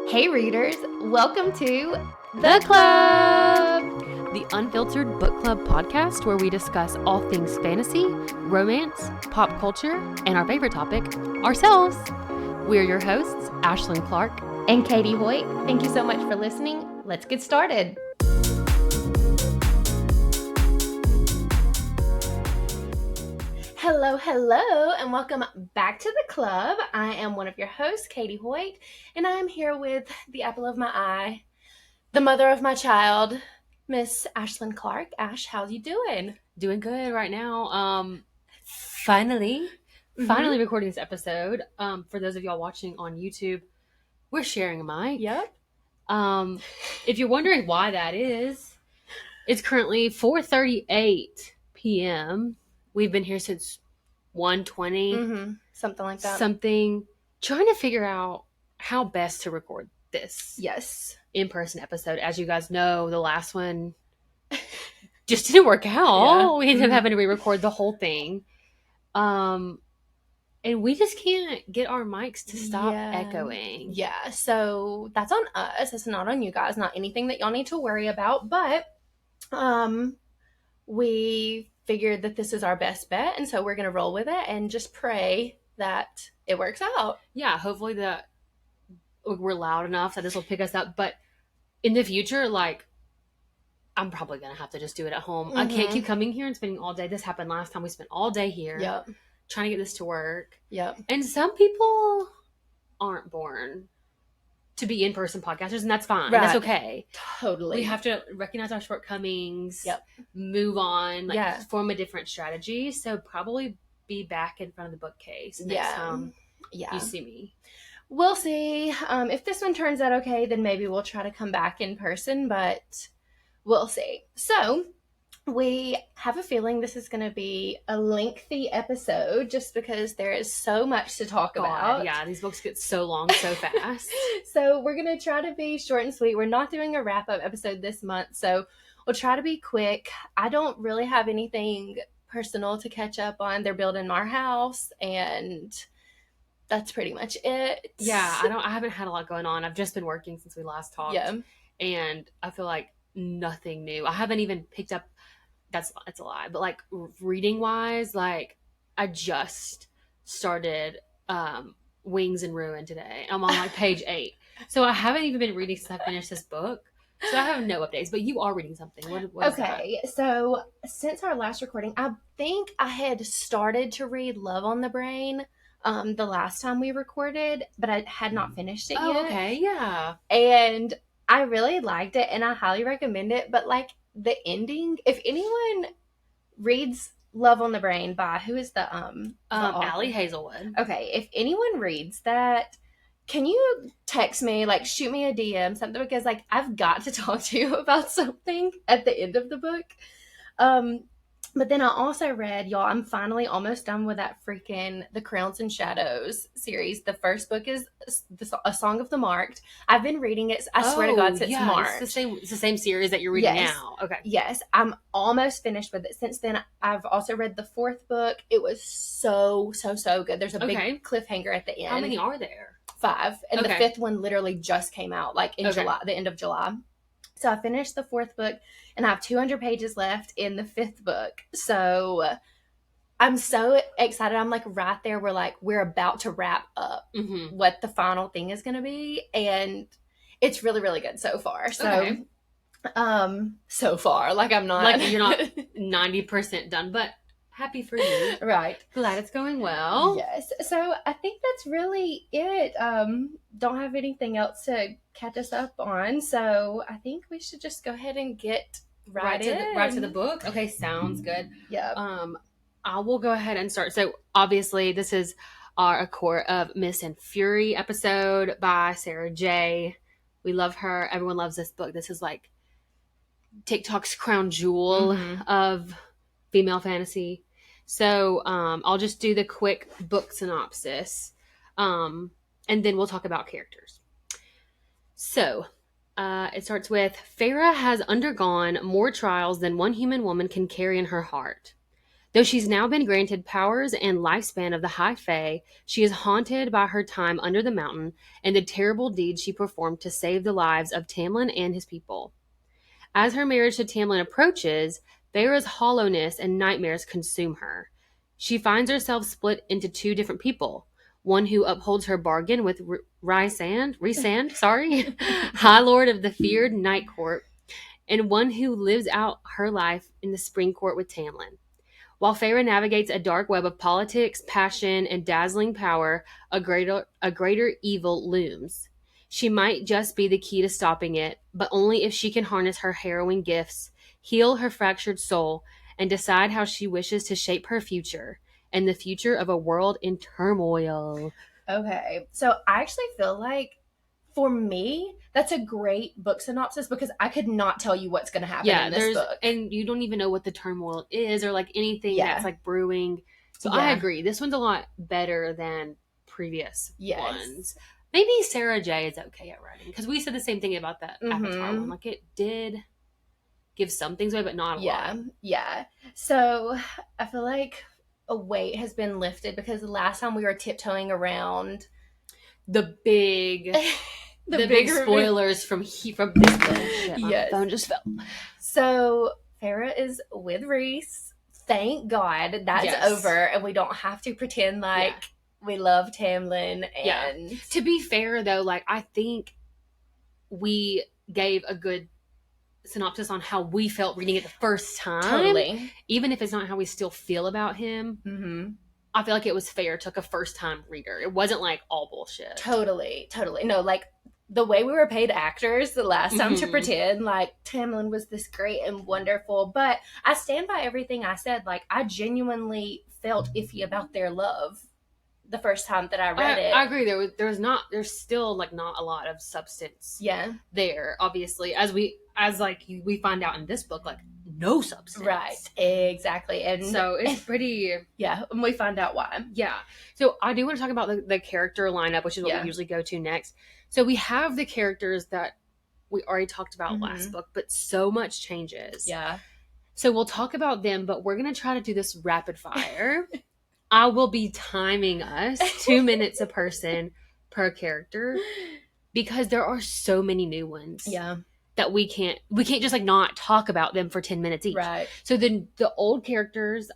Hey readers, welcome to The Club! The unfiltered book club podcast where we discuss all things fantasy, romance, pop culture, and our favorite topic, ourselves. We're your hosts, Ashlyn Clark and Katie Hoyt. Thank you so much for listening. Let's get started. Hello, and welcome back to the club. I am one of your hosts, Katie Hoyt, and I am here with the apple of my eye, the mother of my child, Miss Ashlyn Clark. Ash, how you doing? Doing good right now. Finally recording this episode. For those of y'all watching on YouTube, we're sharing a mic. Yep. If you're wondering why that is, it's currently 4:38 p.m. We've been here since 1:20. Something like that. Trying to figure out how best to record this. Yes. In-person episode. As you guys know, the last one just didn't work out. Yeah. We ended up having to re-record the whole thing. And we just can't get our mics to stop echoing. Yeah, so that's on us. It's not on you guys. Not anything that y'all need to worry about. But we figured that this is our best bet, and so we're going to roll with it and just pray that it works out. Yeah, hopefully that we're loud enough that this will pick us up. But in the future, like, I'm probably going to have to just do it at home. I can't keep coming here and spending all day. This happened last time. We spent all day here. Yep. Trying to get this to work. Yep. And some people aren't born to be in-person podcasters, and that's fine. Right. That's okay. Totally. We have to recognize our shortcomings. Yep. Move on. Form a different strategy. So probably be back in front of the bookcase next time you see me. We'll see. If this one turns out okay, then maybe we'll try to come back in person, but we'll see. So we have a feeling this is going to be a lengthy episode just because there is so much to talk about. Yeah, these books get so long so fast. So we're going to try to be short and sweet. We're not doing a wrap-up episode this month, so we'll try to be quick. I don't really have anything personal to catch up on. They're building our house, and that's pretty much it. Yeah, I haven't had a lot going on. I've just been working since we last talked. Yeah. And I feel like nothing new. I haven't even picked up that's a lie, but like reading wise, like I just started Wings and Ruin today. I'm on like page 8, so I haven't even been reading since I finished this book, so I have no updates. But you are reading something. What okay, so since our last recording, I think I had started to read Love on the Brain the last time we recorded, but I had not finished it yet. Okay, yeah. And I really liked it, and I highly recommend it, but like the ending, if anyone reads Love on the Brain by, who is the Allie Hazelwood. Okay, if anyone reads that, can you text me, like shoot me a DM, something, because like I've got to talk to you about something at the end of the book. But then I also read, y'all, I'm finally almost done with that freaking The Crowns and Shadows series. The first book is A Song of the Marked. I've been reading it, I swear to God, since March. It's the same series that you're reading now. Okay. Yes, I'm almost finished with it. Since then, I've also read the 4th book. It was so good. There's a big cliffhanger at the end. How many are there? 5. And the 5th one literally just came out, like in July, the end of July. So I finished the 4th book, and I have 200 pages left in the 5th book. So I'm so excited. I'm like right there. We're about to wrap up what the final thing is going to be. And it's really, really good so far. So, so far, like I'm not. Like you're not 90% done, but happy for you. Right. Glad it's going well. Yes. So I think that's really it. Don't have anything else to catch us up on. So I think we should just go ahead and get right to the book. Okay, sounds good. Yeah. I will go ahead and start. So obviously this is our A Court of Mist and Fury episode by Sarah J. We love her. Everyone loves this book. This is like TikTok's crown jewel of female fantasy. So I'll just do the quick book synopsis, and then we'll talk about characters. So it starts with, Farah has undergone more trials than one human woman can carry in her heart. Though she's now been granted powers and lifespan of the High Fae, she is haunted by her time under the mountain and the terrible deeds she performed to save the lives of Tamlin and his people. As her marriage to Tamlin approaches, Feyre's hollowness and nightmares consume her. She finds herself split into two different people. One who upholds her bargain with Rhysand, High Lord of the feared Night Court, and one who lives out her life in the Spring Court with Tamlin. While Feyre navigates a dark web of politics, passion, and dazzling power, a greater evil looms. She might just be the key to stopping it, but only if she can harness her harrowing gifts, heal her fractured soul, and decide how she wishes to shape her future and the future of a world in turmoil. Okay, so I actually feel like for me, that's a great book synopsis because I could not tell you what's going to happen in this book. And you don't even know what the turmoil is or like anything that's like brewing. So I agree. This one's a lot better than previous ones. Maybe Sarah J is okay at writing because we said the same thing about that ACOTAR one. Like it did give some things away, but not a lot. Yeah. So I feel like a weight has been lifted because the last time we were tiptoeing around the big spoilers from this bullshit. My phone just fell. So Feyre is with Rhys. Thank God that's over, and we don't have to pretend like we love Tamlin. And to be fair, though, like I think we gave a good synopsis on how we felt reading it the first time. Totally, even if it's not how we still feel about him. Mm-hmm. I feel like it was fair to a first-time reader. It wasn't like all bullshit. Totally. No, like the way we were paid actors the last time to pretend like Tamlin was this great and wonderful. But I stand by everything I said. Like I genuinely felt iffy about their love the first time that I read it. I agree. There's still like not a lot of substance. There, obviously, as we find out in this book, like no substance. Right. Exactly. And so it's pretty. And we find out why. So I do want to talk about the character lineup, which is what we usually go to next. So we have the characters that we already talked about last book, but so much changes. So we'll talk about them, but we're going to try to do this rapid fire. I will be timing us 2 minutes a person per character because there are so many new ones. That we can't just like not talk about them for 10 minutes each. Right. So then the old characters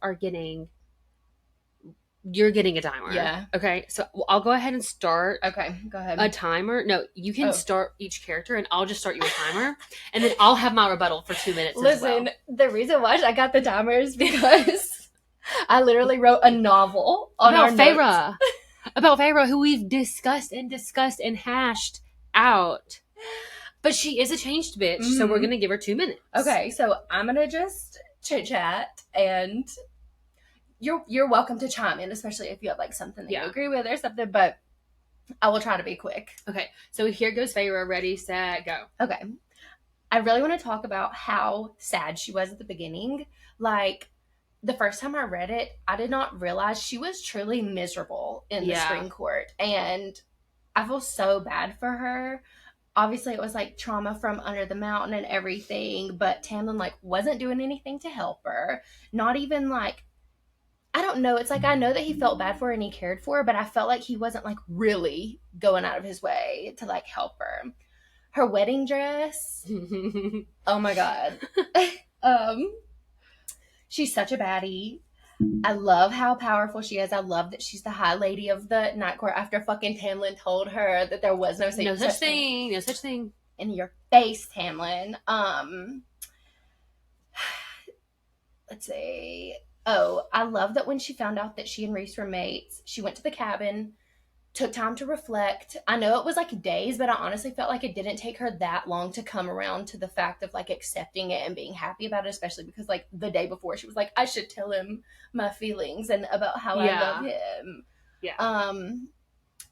you're getting a timer. Okay. So I'll go ahead and start. Okay. Go ahead. A timer. No, you can start each character and I'll just start you a timer and then I'll have my rebuttal for 2 minutes. Listen, the reason why I got the timer is because I literally wrote a novel on about Feyre. About Feyre, who we've discussed and hashed out. But she is a changed bitch, so we're going to give her 2 minutes. Okay, so I'm going to just chit-chat, and you're welcome to chime in, especially if you have, like, something that you agree with or something, but I will try to be quick. Okay, so here goes Feyre. Ready, set, go. Okay. I really want to talk about how sad she was at the beginning. Like, the first time I read it, I did not realize she was truly miserable in the Spring Court, and I feel so bad for her. Obviously, it was, like, trauma from under the mountain and everything, but Tamlin, like, wasn't doing anything to help her. Not even, like, I don't know. It's like I know that he felt bad for her and he cared for her, but I felt like he wasn't, like, really going out of his way to, like, help her. Her wedding dress. Oh, my God. She's such a baddie. I love how powerful she is. I love that she's the high lady of the Night Court after fucking Tamlin told her that there was no such thing. No such thing. In your face, Tamlin. Let's see. Oh, I love that when she found out that she and Rhys were mates, she went to the cabin, took time to reflect. I know it was like days, but I honestly felt like it didn't take her that long to come around to the fact of like accepting it and being happy about it, especially because like the day before she was like, I should tell him my feelings and about how I love him.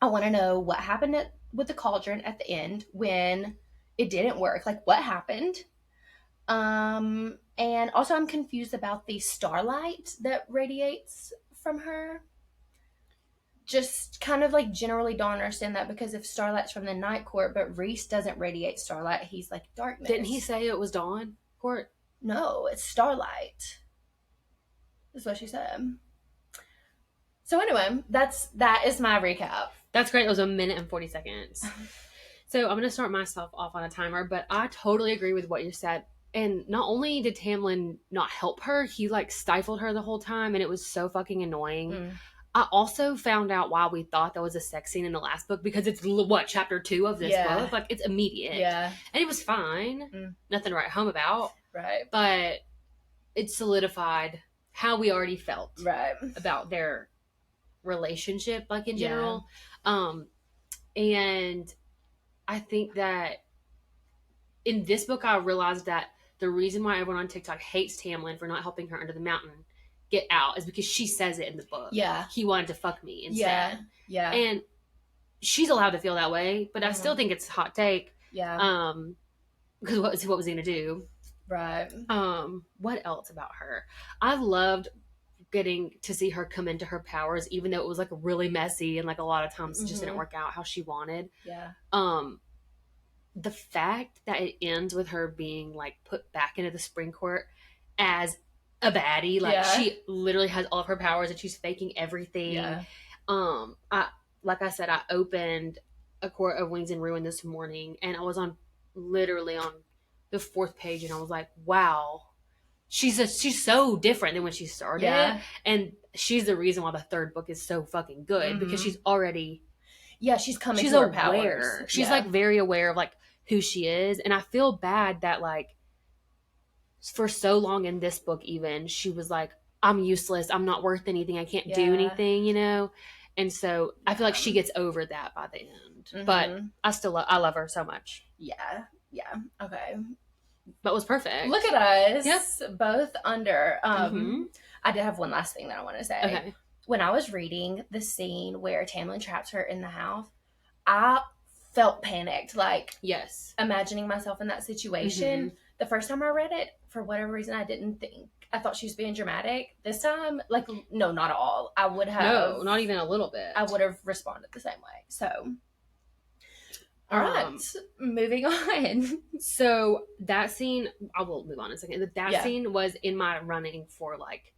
I want to know what happened with the cauldron at the end when it didn't work. Like what happened? And also I'm confused about the starlight that radiates from her. Just kind of like generally don't understand that because if starlight's from the Night Court, but Rhys doesn't radiate starlight, he's like darkness. Didn't he say it was Dawn Court? No, it's starlight. That's what she said. So anyway, that is my recap. That's great. It was 1 minute and 40 seconds. So I'm going to start myself off on a timer, but I totally agree with what you said. And not only did Tamlin not help her, he like stifled her the whole time, and it was so fucking annoying. I also found out why we thought there was a sex scene in the last book, because it's chapter 2 of this book. Like, it's immediate. Yeah. And it was fine. Nothing to write home about. Right. But it solidified how we already felt about their relationship, like, in general. And I think that in this book, I realized that the reason why everyone on TikTok hates Tamlin for not helping her under the mountain get out is because she says it in the book. Yeah. He wanted to fuck me instead. Yeah. And she's allowed to feel that way, but I still think it's a hot take. Yeah. Because what was he going to do? Right. What else about her? I loved getting to see her come into her powers, even though it was like really messy and like a lot of times it just didn't work out how she wanted. Yeah. The fact that it ends with her being like put back into the spring court as a baddie, like she literally has all of her powers and she's faking everything. Yeah. Like I said, I opened A Court of Wings and Ruin this morning, and I was literally on the 4th page, and I was like, wow, she's so different than when she started, and she's the reason why the 3rd book is so fucking good, because she's already she's coming to her powers. She's like very aware of like who she is, and I feel bad that like for so long in this book even she was like, I'm useless, I'm not worth anything, I can't do anything, you know. And so I feel like she gets over that by the end. But I love her so much. Yeah. Okay. But it was perfect. Look at us. Yep. Both under. I did have one last thing that I want to say. Okay. When I was reading the scene where Tamlin traps her in the house, I felt panicked. Like, yes, imagining myself in that situation. The first time I read it, for whatever reason, I didn't think. I thought she was being dramatic. This time, like, no, not at all. I would have. No, not even a little bit. I would have responded the same way. So, all right, moving on. So that scene, I will move on in a second. That scene was in my running for like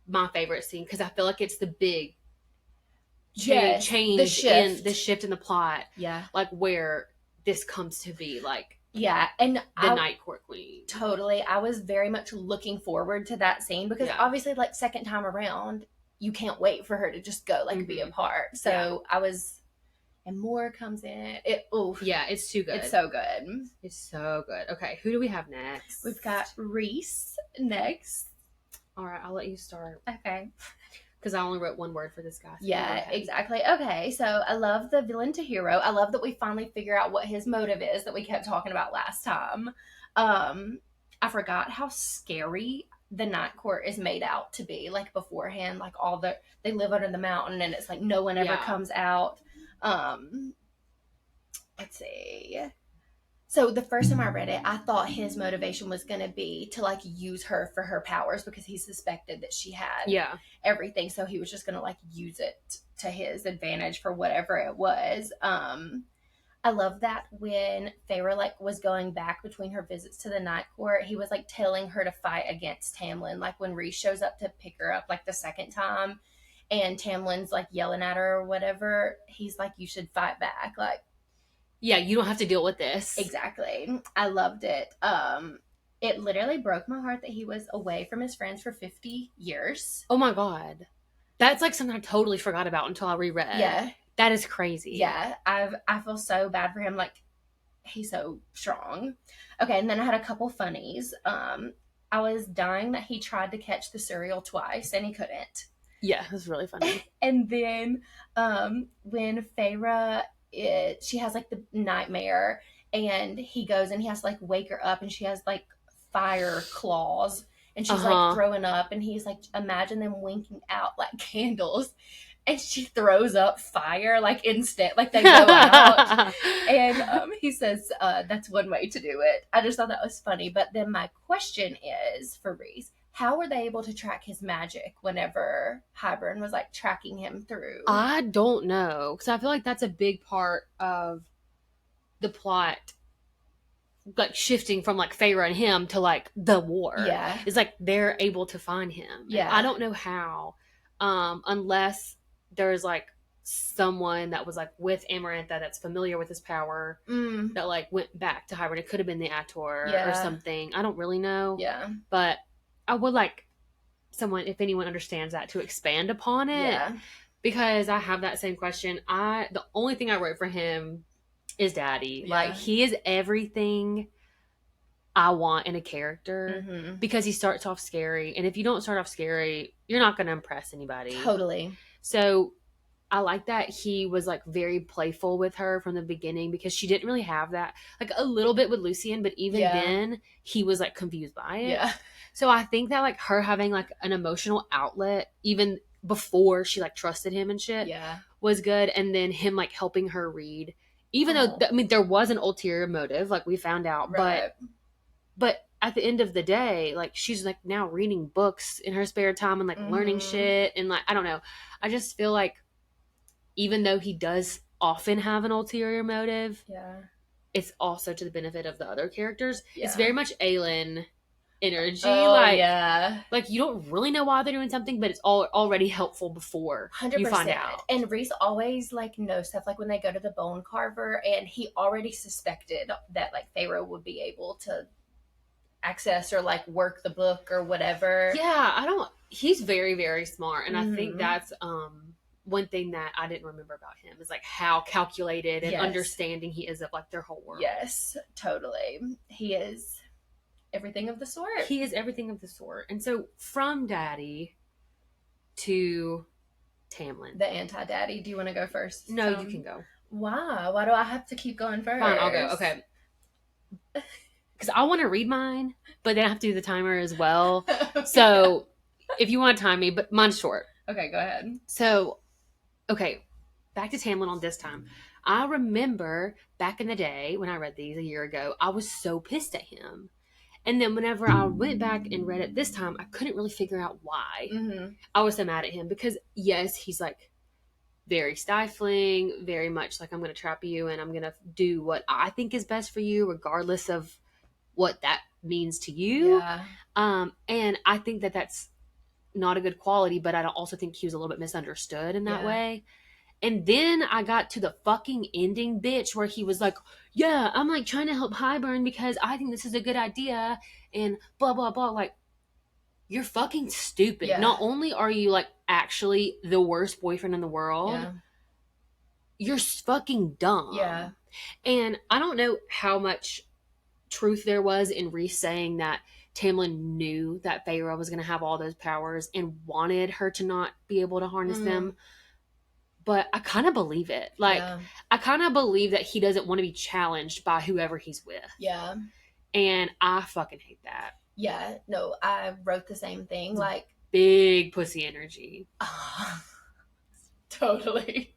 my favorite scene, because I feel like it's the big change the shift in the plot. Yeah, like where this comes to be like. Yeah, and the Night Court Queen. Totally. I was very much looking forward to that scene, because obviously, like, second time around, you can't wait for her to just go, like, be a part. So I was, and more comes in. It's too good. It's so good. It's so good. Okay, who do we have next? We've got Reese next. All right, I'll let you start. Okay. Because I only wrote one word for this guy. So exactly. Okay, so I love the villain to hero. I love that we finally figure out what his motive is that we kept talking about last time. I forgot how scary the Night Court is made out to be, like, beforehand. Like, they live under the mountain, and it's like no one ever comes out. Let's see. So the first time I read it, I thought his motivation was going to be to, like, use her for her powers, because he suspected that she had everything. So he was just going to, like, use it to his advantage for whatever it was. I love that when Feyre, like, was going back between her visits to the Night Court, he was, like, telling her to fight against Tamlin. Like, when Rhys shows up to pick her up, like, the second time, and Tamlin's, like, yelling at her or whatever, he's like, you should fight back. Like, yeah, you don't have to deal with this. Exactly. I loved it. It literally broke my heart that he was away from his friends for 50 years. Oh my God. That's like something I totally forgot about until I reread. Yeah. That is crazy. Yeah. I feel so bad for him. Like, he's so strong. Okay, and then I had a couple funnies. I was dying that he tried to catch the cereal twice and he couldn't. Yeah, it was really funny. And then when Feyre, she has, like, the nightmare, and he goes and he has to, like, wake her up, and she has, like, fire claws, and she's like throwing up, and he's like, imagine them winking out like candles, and she throws up fire, like, instant, like, they go out. And he says that's one way to do it. I just thought that was funny. But then my question is for Reese, how were they able to track his magic whenever Hybern was, like, tracking him through? I don't know, because I feel like that's a big part of the plot like shifting from like Feyre and him to like the war. Yeah. It's like they're able to find him. Yeah. And I don't know how, unless there's like someone that was like with Amarantha that's familiar with his power that like went back to Hybern. It could have been the ACOTAR or something. I don't really know. Yeah. But I would like someone, if anyone understands that, to expand upon it. Yeah. Because I have that same question. The only thing I wrote for him is Daddy. Yeah. Like, he is everything I want in a character because he starts off scary. And if you don't start off scary, you're not going to impress anybody. Totally. So I like that he was like very playful with her from the beginning because she didn't really have that. Like a little bit with Lucian, but even then he was like confused by it. Yeah. So I think that like her having like an emotional outlet, even before she like trusted him and shit, was good. And then him like helping her read, even though I mean there was an ulterior motive, like we found out, but at the end of the day, like she's like now reading books in her spare time and like learning shit, and like I don't know, I just feel like even though he does often have an ulterior motive, it's also to the benefit of the other characters. It's very much Aelin energy. Like you don't really know why they're doing something, but it's already helpful before 100%. You find out. And Rhys always like knows stuff, like when they go to the bone carver, and he already suspected that like Feyre would be able to access or like work the book or whatever. He's very, very smart, and I think that's one thing that I didn't remember about him is like how calculated and understanding he is of like their whole world. Yes, totally. He is everything of the sort. He is everything of the sort. And so from Daddy to Tamlin. The anti-daddy. Do you want to go first? No, you can go. Why? Why do I have to keep going first? Fine, I'll go. Okay. Because I want to read mine, but then I have to do the timer as well. Okay. So if you want to time me, but mine's short. Okay, go ahead. So, okay, back to Tamlin on this time. I remember back in the day when I read these a year ago, I was so pissed at him. And then whenever I went back and read it this time, I couldn't really figure out why I was so mad at him. Because, yes, he's like very stifling, very much like I'm going to trap you and I'm going to do what I think is best for you, regardless of what that means to you. Yeah. And I think that that's not a good quality, but I also think he was a little bit misunderstood in that way. And then I got to the fucking ending, bitch, where he was like, yeah, I'm like trying to help Hybern because I think this is a good idea and blah, blah, blah. Like, you're fucking stupid. Yeah. Not only are you like actually the worst boyfriend in the world, you're fucking dumb. Yeah. And I don't know how much truth there was in Rhys saying that Tamlin knew that Feyre was going to have all those powers and wanted her to not be able to harness them. But I kind of believe it. Like, I kind of believe that he doesn't want to be challenged by whoever he's with. Yeah. And I fucking hate that. Yeah. No, I wrote the same thing. Like, big pussy energy. Totally.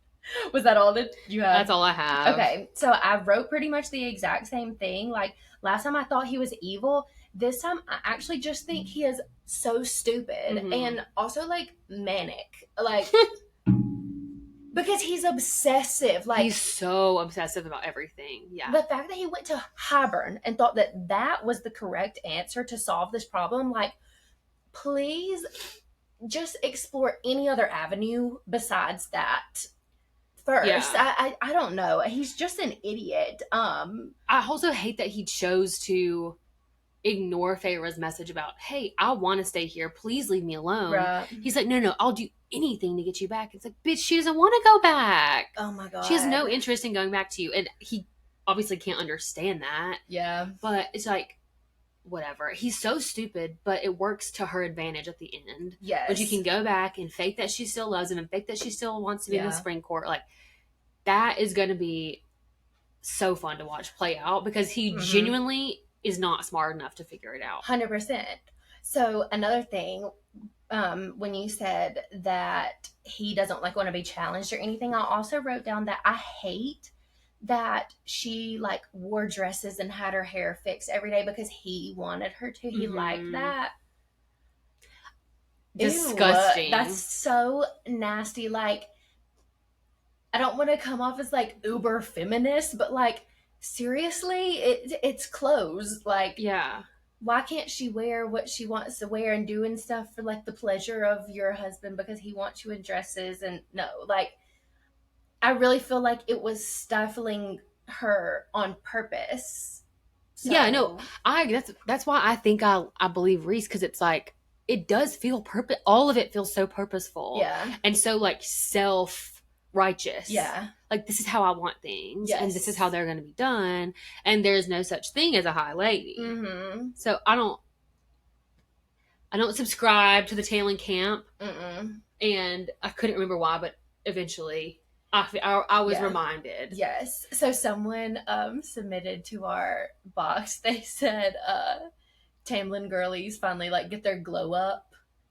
Was that all that you had? That's all I have. Okay. So I wrote pretty much the exact same thing. Like, last time I thought he was evil. This time I actually just think he is so stupid and also like manic. Like... Because he's obsessive. Like, he's so obsessive about everything. Yeah. The fact that he went to Hybern and thought that that was the correct answer to solve this problem, like, please just explore any other avenue besides that first. Yeah. I don't know. He's just an idiot. I also hate that he chose to ignore Feyre's message about, hey, I want to stay here. Please leave me alone. Right. He's like, no, I'll do anything to get you back. It's like, bitch, she doesn't want to go back. Oh my God. She has no interest in going back to you. And he obviously can't understand that. Yeah. But it's like, whatever. He's so stupid, but it works to her advantage at the end. Yes. But you can go back and fake that she still loves him and fake that she still wants to be in the spring court. Like, that is going to be so fun to watch play out because he genuinely is not smart enough to figure it out. 100%. So another thing, when you said that he doesn't like want to be challenged or anything, I also wrote down that I hate that she like wore dresses and had her hair fixed every day because he wanted her to. He liked that. Disgusting. Ew, that's so nasty. Like, I don't want to come off as like uber feminist, but like, seriously, it's clothes. Like, Yeah. why can't she wear what she wants to wear and doing stuff for like the pleasure of your husband because he wants you in dresses? And no, like, I really feel like it was stifling her on purpose. So, Yeah, no, that's why I think I believe Reese, because it's like it does feel purpose. All of it feels so purposeful, yeah, and so like self righteous. yeah, Like this is how I want things, yes, and this is how they're going to be done, and there's no such thing as a high lady. Mm-hmm. So I don't subscribe to the Talon camp, and I couldn't remember why, but eventually I was reminded. Yes. So someone submitted to our box. They said Tamlin girlies finally like get their glow up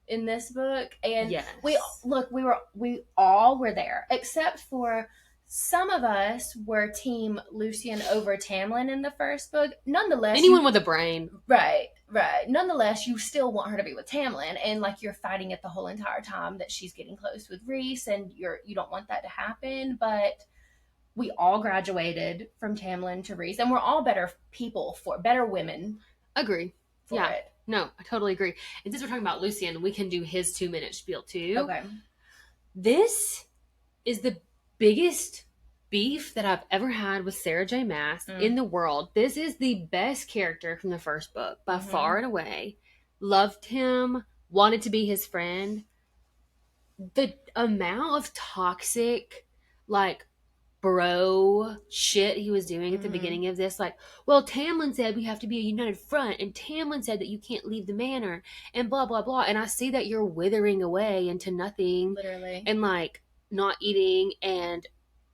in this book, and Yes. we all were there except for some of us were team Lucian over Tamlin in the first book. Nonetheless, anyone with a brain, right. Nonetheless, you still want her to be with Tamlin, and like you're fighting it the whole entire time that she's getting close with Reese, and you don't want that to happen. But we all graduated from Tamlin to Reese, and we're all better people better women. Agree. For it. No, I totally agree. And since we're talking about Lucian, we can do his 2-minute spiel too. Okay. This is the biggest beef that I've ever had with Sarah J. Maas in the world. This is the best character from the first book by far and away. Loved him, wanted to be his friend. The amount of toxic, like, bro shit he was doing at the beginning of this, like, well, Tamlin said we have to be a united front, and Tamlin said that you can't leave the manor, and blah blah blah, and I see that you're withering away into nothing, literally, and like not eating and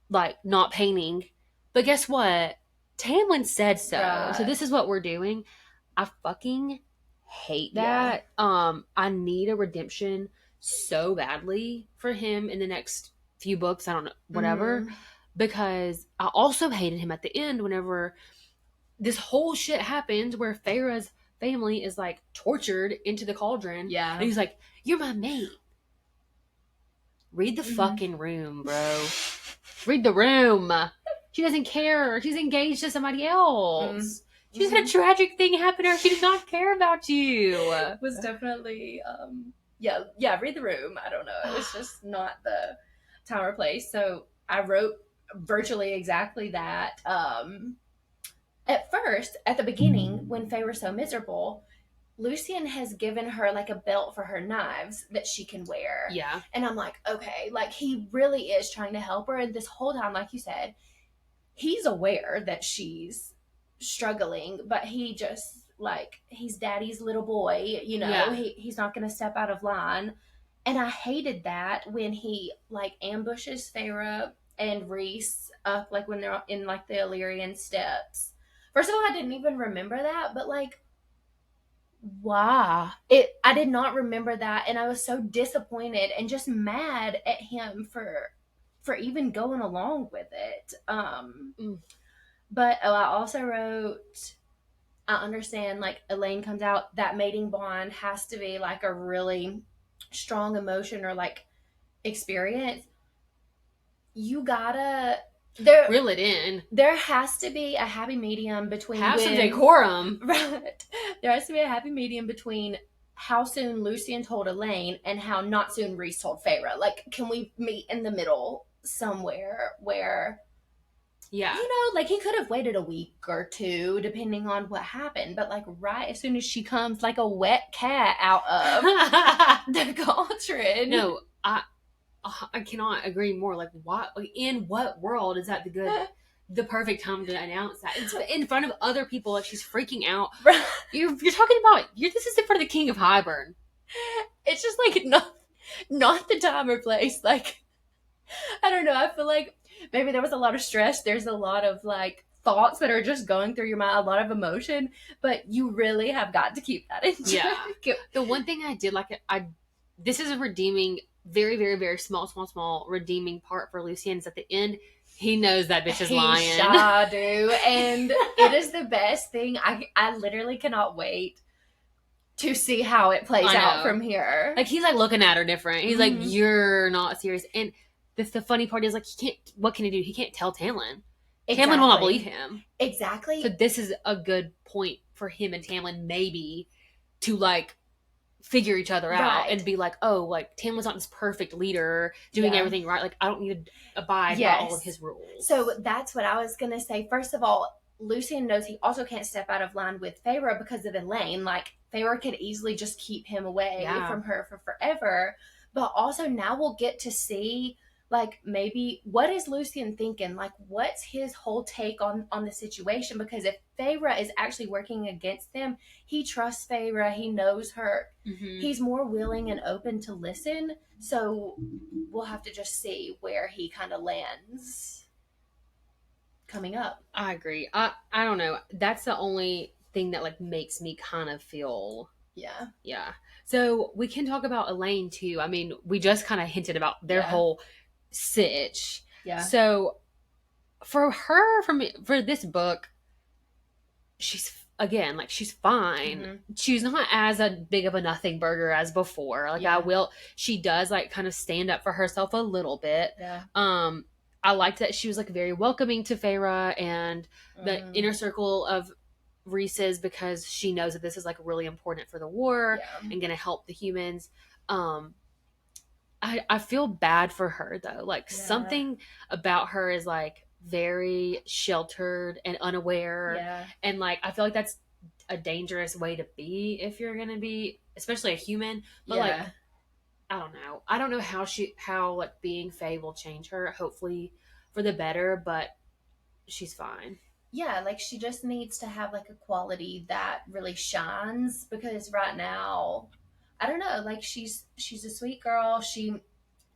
like not painting, but guess what, Tamlin said so, right. So this is what we're doing. I fucking hate that. I need a redemption so badly for him in the next few books, I don't know, whatever. Because I also hated him at the end whenever this whole shit happens where Feyre's family is like tortured into the cauldron. Yeah. And he's like, you're my mate. Read the fucking room, bro. Read the room. She doesn't care. She's engaged to somebody else. She's had a tragic thing happen to her. She does not care about you. It was definitely, read the room. I don't know. It was just not the time or place. So I wrote virtually exactly that. At first, at the beginning, when Faye was so miserable, Lucian has given her like a belt for her knives that she can wear. Yeah. And I'm like, okay, like he really is trying to help her. And this whole time, like you said, he's aware that she's struggling, but he just like, he's daddy's little boy, you know, he's not going to step out of line. And I hated that when he like ambushes Feyre and Reese up, like when they're in like the Illyrian steps. First of all, I didn't even remember that, but like, why? I did not remember that, and I was so disappointed and just mad at him for even going along with it. But I also wrote, I understand like Elaine comes out, that mating bond has to be like a really strong emotion or like experience. You gotta reel it in. There has to be a happy medium between some decorum. Right. There has to be a happy medium between how soon Lucian told Elaine and how not soon Reese told Feyre. Like, can we meet in the middle somewhere where, you know, like he could have waited a week or two depending on what happened, but like right as soon as she comes like a wet cat out of the cauldron. No, I cannot agree more. Like, what? Like, in what world is that the perfect time to announce that? It's in front of other people. Like, she's freaking out. You're talking about. This is in front of the King of Highburn. It's just like not the time or place. Like, I don't know. I feel like maybe there was a lot of stress. There's a lot of like thoughts that are just going through your mind. A lot of emotion, but you really have got to keep that in check. Yeah. The one thing I did like, this is a redeeming. Very, very, very small redeeming part for Lucian is at the end, he knows that bitch is lying. He sure do. And it is the best thing. I literally cannot wait to see how it plays out from here. Like, he's like looking at her different. He's like, you're not serious. And the funny part is like, what can he do? He can't tell Tamlin. Tamlin will not believe him. Exactly. So this is a good point for him and Tamlin maybe to like figure each other out and be like, oh, like Tamlin's not this perfect leader doing everything right. Like I don't need to abide by all of his rules. So that's what I was gonna say. First of all, Lucien knows he also can't step out of line with Feyre because of Elaine. Like Feyre could easily just keep him away from her for forever. But also now we'll get to see, like, maybe what is Lucien thinking? Like, what's his whole take on the situation? Because if Feyre is actually working against them, he trusts Feyre, he knows her, he's more willing and open to listen. So we'll have to just see where he kind of lands coming up. I agree. I don't know. That's the only thing that like makes me kind of feel yeah. So we can talk about Elaine too. I mean, we just kind of hinted about their whole sitch. Yeah. So for her, for this book, she's again like she's fine. She's not as a big of a nothing burger as before. Like she does like kind of stand up for herself a little bit. Yeah. I liked that she was like very welcoming to Feyre and the inner circle of Reese's because she knows that this is like really important for the war and going to help the humans. I feel bad for her though. Like something about her is like very sheltered and unaware. Yeah. And like, I feel like that's a dangerous way to be if you're going to be, especially a human. But like, I don't know. I don't know how like being Fae will change her, hopefully for the better, but she's fine. Yeah, like she just needs to have like a quality that really shines because right now, I don't know, like she's a sweet girl. She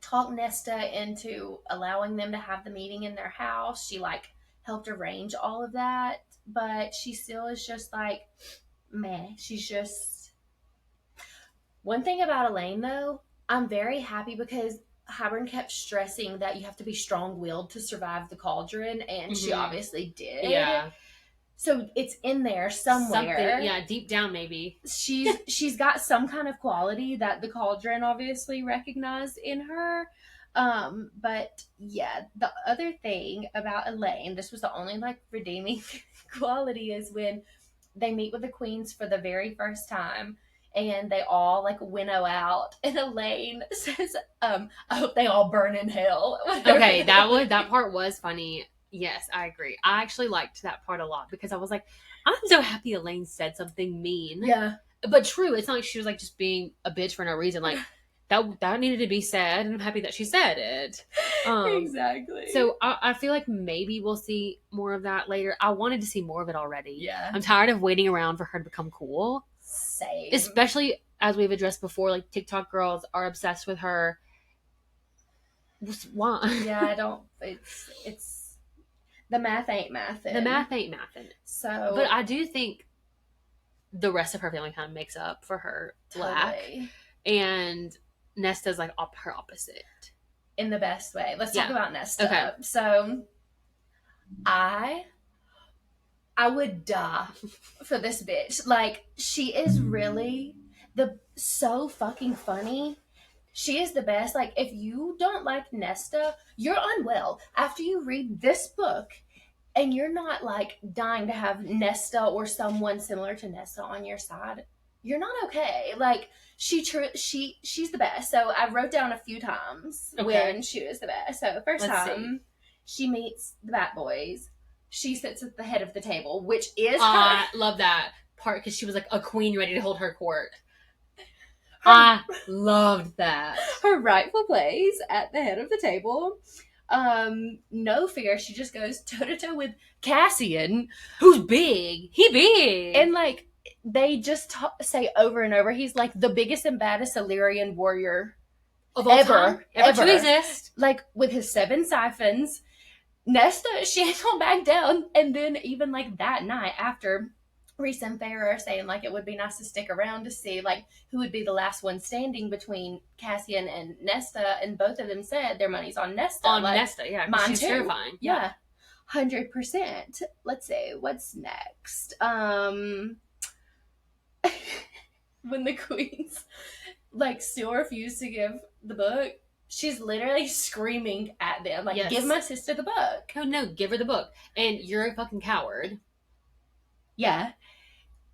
talked Nesta into allowing them to have the meeting in their house. She like helped arrange all of that, but she still is just like meh. She's just one thing about Elaine though, I'm very happy because Hybern kept stressing that you have to be strong-willed to survive the cauldron, and she obviously did. Yeah. So it's in there somewhere. Deep down maybe. She's got some kind of quality that the cauldron obviously recognized in her. But yeah, the other thing about Elaine, this was the only like redeeming quality, is when they meet with the queens for the very first time. And they all like winnow out, and Elaine says, "I hope they all burn in hell." Okay, that part was funny. Yes, I agree. I actually liked that part a lot because I was like, I'm so happy Elaine said something mean. Yeah, but true. It's not like she was like just being a bitch for no reason. Like that needed to be said, and I'm happy that she said it. Exactly. So I feel like maybe we'll see more of that later. I wanted to see more of it already. Yeah, I'm tired of waiting around for her to become cool. Same. Especially as we've addressed before, like TikTok girls are obsessed with her. Why? Yeah, I don't. It's the math ain't mathin'. The math ain't mathin'. So, but I do think the rest of her family kind of makes up for her lack, and Nesta's like her opposite in the best way. Let's talk about Nesta. Okay. So, I would die for this bitch. Like, she is really so fucking funny. She is the best. Like, if you don't like Nesta, you're unwell. After you read this book and you're not like dying to have Nesta or someone similar to Nesta on your side, you're not okay. Like, she's the best. So I wrote down a few times when she was the best. So the first time she meets the Bat Boys, she sits at the head of the table, which is I love that part because she was like a queen ready to hold her court. I loved that. Her rightful place at the head of the table. No fear. She just goes toe to toe with Cassian, who's big. He big. And like they just say over and over, he's like the biggest and baddest Illyrian warrior of all ever to exist. Like with his 7 siphons. Nesta, she ain't gonna back down. And then even like that night after Rhys and Feyre are saying like it would be nice to stick around to see like who would be the last one standing between Cassian and Nesta, and both of them said their money's on Nesta. Nesta, yeah. Mine she's too. Terrifying. Yeah. 100%. Let's see, what's next? When the queens like still refuse to give the book, She's literally screaming at them, like, Yes. give my sister the book. No, give her the book. And you're a fucking coward. Yeah.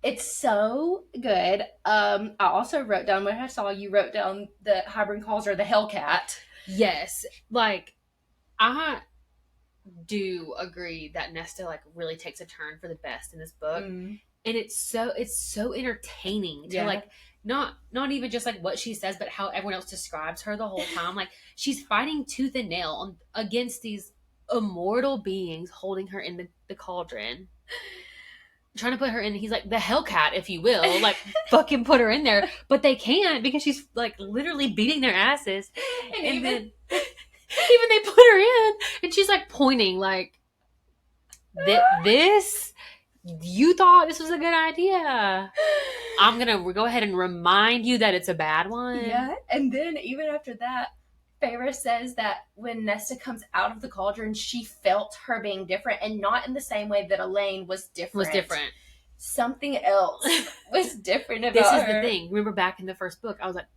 It's so good. I also wrote down, when I saw you wrote down that Hybern calls her the Hellcat. Yes. Like, I do agree that Nesta, like, really takes a turn for the best in this book. Mm. And it's so entertaining to like not even just like what she says, but how everyone else describes her the whole time. Like, she's fighting tooth and nail against these immortal beings holding her in the cauldron, trying to put her in. He's like, the Hellcat, if you will, like, fucking put her in there, but they can't because she's like literally beating their asses. And then even they put her in, and she's like pointing like, this. You thought this was a good idea. I'm gonna go ahead and remind you that it's a bad one. Yeah, and then even after that, Feyre says that when Nesta comes out of the cauldron, she felt her being different, and not in the same way that Elaine was different. Something else was different about her. This is the thing. Remember back in the first book, I was like,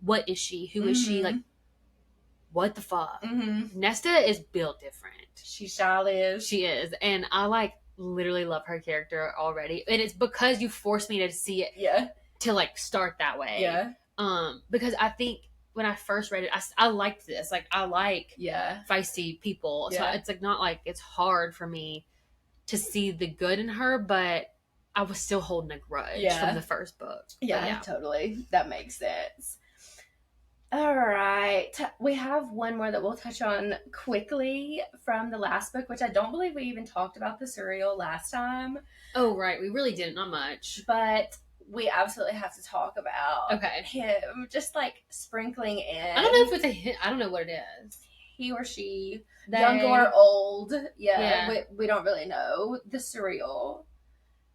what is she? Who is she? Like, what the fuck? Mm-hmm. Nesta is built different. She surely is. She is. And I like literally love her character already, and it's because you forced me to see it to like start that way, because I think when I first read it, I liked this, like, I like feisty people, so it's like not like it's hard for me to see the good in her, but I was still holding a grudge from the first book. Totally, that makes sense. All right. We have one more that we'll touch on quickly from the last book, which I don't believe we even talked about the Suriel last time. Oh, right. We really didn't. Not much. But we absolutely have to talk about him just like sprinkling in. I don't know if it's a hint. I don't know what it is. He or she, young or old. We don't really know. The Suriel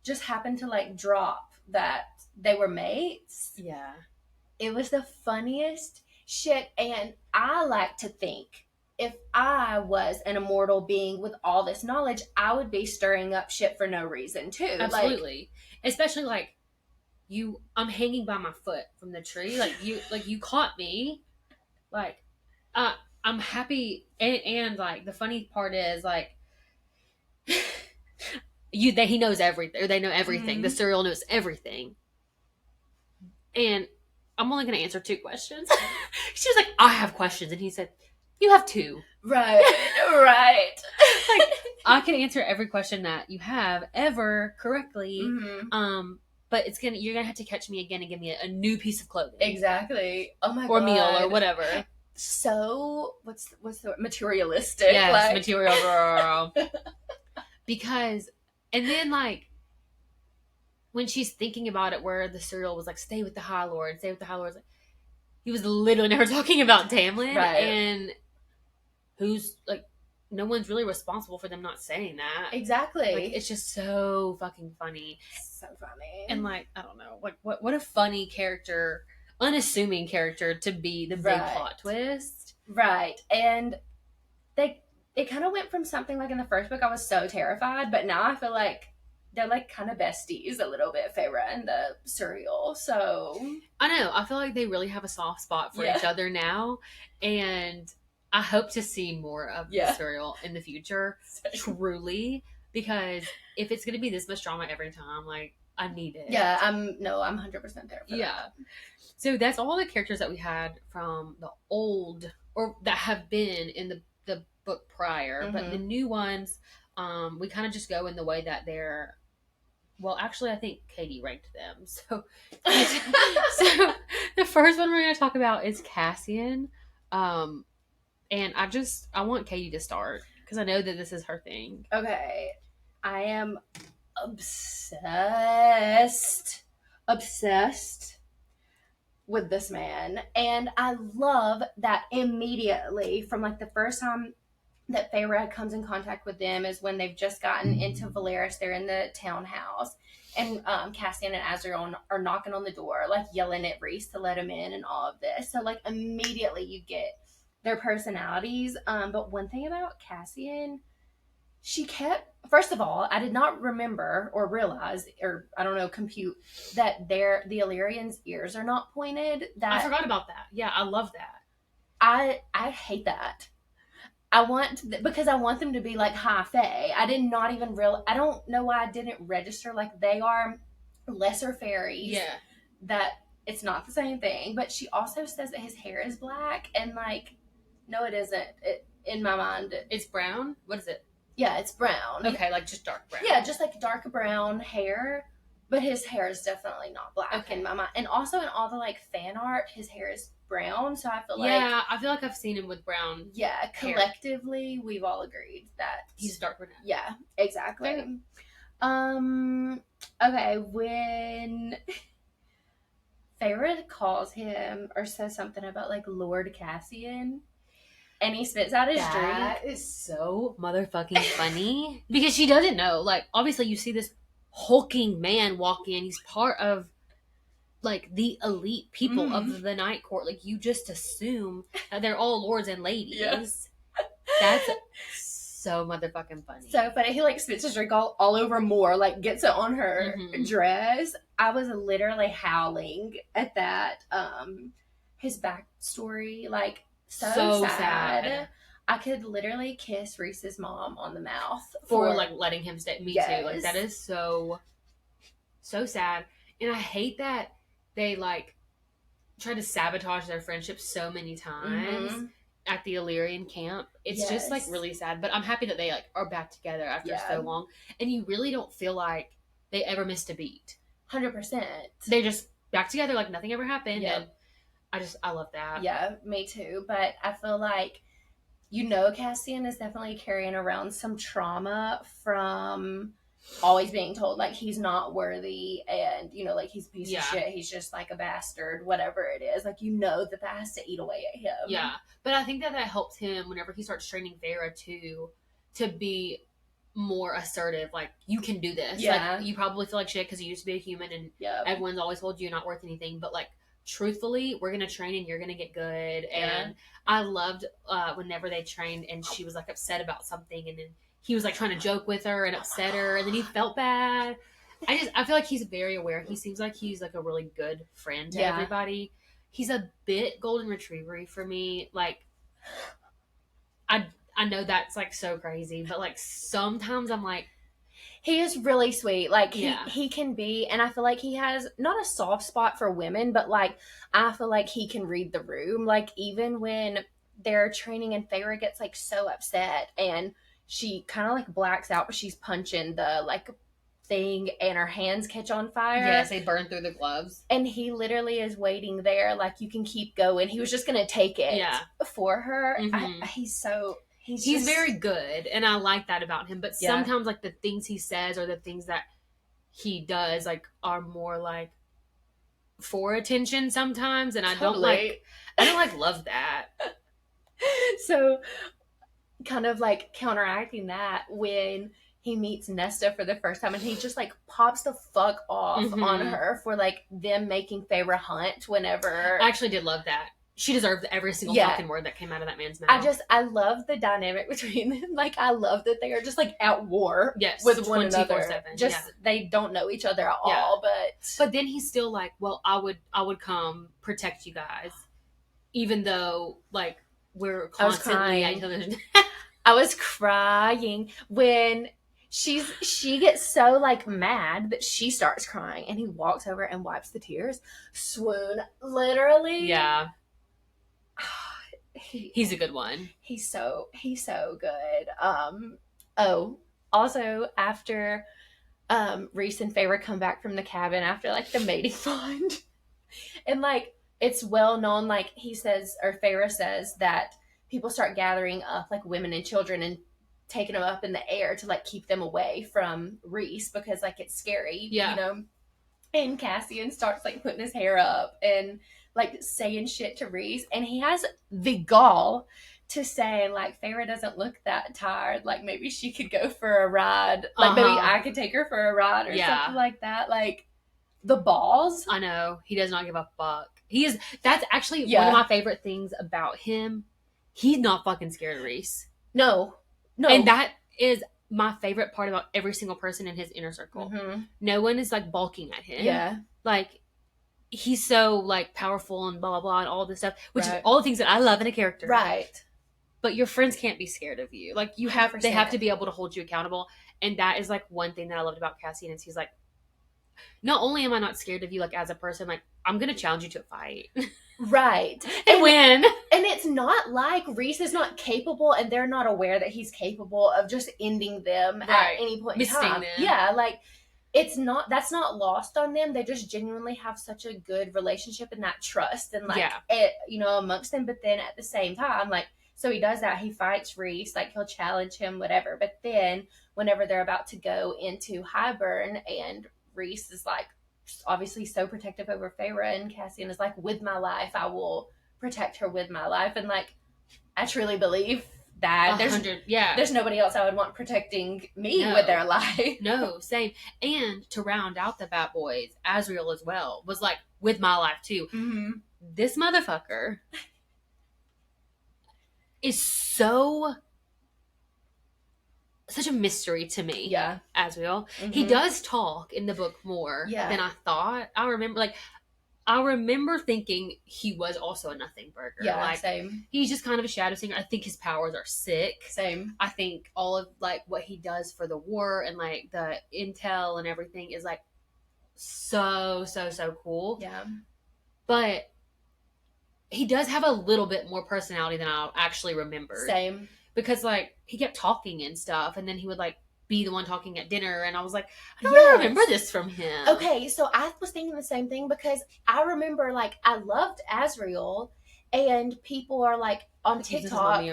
just happened to like drop that they were mates. Yeah. It was the funniest shit, and I like to think if I was an immortal being with all this knowledge, I would be stirring up shit for no reason too. Absolutely. Like, especially like I'm hanging by my foot from the tree. Like you caught me. Like, I'm happy, and like the funny part is like he knows everything, or they know everything. Mm-hmm. The Suriel knows everything, and I'm only going to answer 2 questions. She was like, I have questions. And he said, you have 2. Right. Like, I can answer every question that you have ever correctly. Mm-hmm. But you're going to have to catch me again and give me a new piece of clothing. Exactly. Oh my God. Or meal or whatever. So, what's the word? Materialistic. Yes, like. Material girl. Because, and then like, when she's thinking about it, where the Suriel was like, stay with the High Lord. Like, he was literally never talking about Tamlin. Right. And who's, like, no one's really responsible for them not saying that. Exactly. Like, it's just so fucking funny. So funny. And, like, I don't know. Like, what a funny character, unassuming character to be the big plot twist. Right. And it kind of went from something like in the first book, I was so terrified, but now I feel like they're like kind of besties a little bit, Feyre and the Suriel. So I know. I feel like they really have a soft spot for each other now, and I hope to see more of the Suriel in the future. Truly, because if it's going to be this much drama every time, like, I need it. Yeah, I'm 100% there for that. So that's all the characters that we had from the old, or that have been in the book prior, mm-hmm. but the new ones, we kind of just go in the way that they're. Well, actually, I think Katie ranked them. So the first one we're going to talk about is Cassian. And I want Katie to start, because I know that this is her thing. Okay. I am obsessed with this man. And I love that immediately from like the first time that Feyre comes in contact with them is when they've just gotten into Valeris. They're in the townhouse, and Cassian and Azriel are knocking on the door, like yelling at Rhys to let him in and all of this. So like immediately you get their personalities. But one thing about Cassian, first of all, I did not remember or realize, or I don't know, compute that the Illyrians' ears are not pointed. I forgot about that. Yeah, I love that. I hate that. Because I want them to be like high fae. I did not even I don't know why I didn't register like they are lesser fairies. Yeah. That it's not the same thing. But she also says that his hair is black, and like, no, it isn't. In my mind, it's brown. What is it? Yeah, it's brown. Okay, like just dark brown. Yeah, just like dark brown hair. But his hair is definitely not black in my mind. And also in all the like fan art, his hair is brown. So I feel I feel like I've seen him with brown. Yeah, collectively hair. We've all agreed that he's dark brown. Yeah, exactly. Okay, when Feyre calls him or says something about like Lord Cassian, and he spits out his drink. That is so motherfucking funny. Because she doesn't know. Like, obviously you see this hulking man walk in. He's part of, like, the elite people of the Night Court. Like, you just assume that they're all lords and ladies. Yes. That's so motherfucking funny. So funny. He, like, spits his drink all over Moore. Like, gets it on her dress. I was literally howling at that. His backstory, like, so sad. I could literally kiss Reese's mom on the mouth for like letting him stay. Me too. Like, that is so sad. And I hate that they like try to sabotage their friendship so many times at the Illyrian camp. It's just like really sad. But I'm happy that they like are back together after so long. And you really don't feel like they ever missed a beat. 100%. They're just back together like nothing ever happened. And I love that. Yeah, me too. But I feel like, Cassian is definitely carrying around some trauma from always being told, like, he's not worthy and, like, he's a piece of shit. He's just, like, a bastard, whatever it is. Like, that has to eat away at him. Yeah. But I think that helps him whenever he starts training Feyre to be more assertive. Like, you can do this. Yeah. Like, you probably feel like shit because you used to be a human and everyone's always told you're not worth anything. But, like, truthfully, we're going to train and you're going to get good. And I loved whenever they trained and she was like upset about something and then he was like trying to joke with her and upset her and then he felt bad. I feel like he's very aware. He seems like he's like a really good friend to everybody. He's a bit golden retriever-y for me. Like, I know that's like so crazy, but like sometimes I'm like, he is really sweet. Like, he can be, and I feel like he has not a soft spot for women, but like, I feel like he can read the room. Like, even when they're training and Feyre gets like so upset and she kind of like blacks out, but she's punching the like thing and her hands catch on fire. Yes, they burn through the gloves. And he literally is waiting there. Like, you can keep going. He was just going to take it for her. He's very good, and I like that about him. But sometimes, like, the things he says or the things that he does, like, are more like for attention sometimes, and I don't love that. So, kind of like counteracting that, when he meets Nesta for the first time, and he just like pops the fuck off on her for like them making Feyre hunt whenever. I actually did love that. She deserved every single fucking word that came out of that man's mouth. I love the dynamic between them. Like, I love that they are just like at war with one another. They don't know each other at all, but then he's still like, well, I would come protect you guys, even though like we're constantly at each other's. I was crying when she gets so like mad that she starts crying, and he walks over and wipes the tears. Swoon, literally. Yeah. He's a good one. He's so good. Also after Reese and Feyre come back from the cabin after like the mating bond, and like it's well known, like he says, or Feyre says, that people start gathering up like women and children and taking them up in the air to like keep them away from Reese because like it's scary, And Cassian starts like putting his hair up and like saying shit to Reese, and he has the gall to say like, Feyre doesn't look that tired, like maybe she could go for a ride, like maybe I could take her for a ride or something like that. Like, the balls. I know, he does not give a fuck. That's actually one of my favorite things about him. He's not fucking scared of Reese. No, and that is my favorite part about every single person in his inner circle. No one is like balking at him. Yeah, like he's so like powerful and blah blah blah and all this stuff, which is Right. all the things that I love in a character. Right. But your friends can't be scared of you. Like they have 100%. to be able to hold you accountable. And that is like one thing that I loved about Cassian is he's like, not only am I not scared of you like as a person, like I'm gonna challenge you to a fight. Right. and win. And it's not like Reese is not capable and they're not aware that he's capable of just ending them at any point in time. Them. Yeah, like that's not lost on them. They just genuinely have such a good relationship and that trust and like it, amongst them. But then at the same time, like, so he does that, he fights Reese, like he'll challenge him, whatever. But then whenever they're about to go into Highburn and Reese is like obviously so protective over Feyre, and Cassian is like, with my life I will protect her with my life. And like I truly believe that there's nobody else I would want protecting me with their life. No, same. And to round out the bad boys, Azriel as well was like, with my life too. Mm-hmm. This motherfucker is such a mystery to me. Yeah. Azriel. Mm-hmm. He does talk in the book more than I thought. I remember thinking he was also a nothing burger. Yeah, like, same. He's just kind of a shadow singer. I think his powers are sick. Same. I think all of like what he does for the war and like the intel and everything is like so cool. Yeah. But he does have a little bit more personality than I actually remembered. Same. Because like he kept talking and stuff, and then he would like be the one talking at dinner, and I was like, I don't really remember this from him. Okay, so I was thinking the same thing because I remember like I loved Azriel, and people are like on TikTok,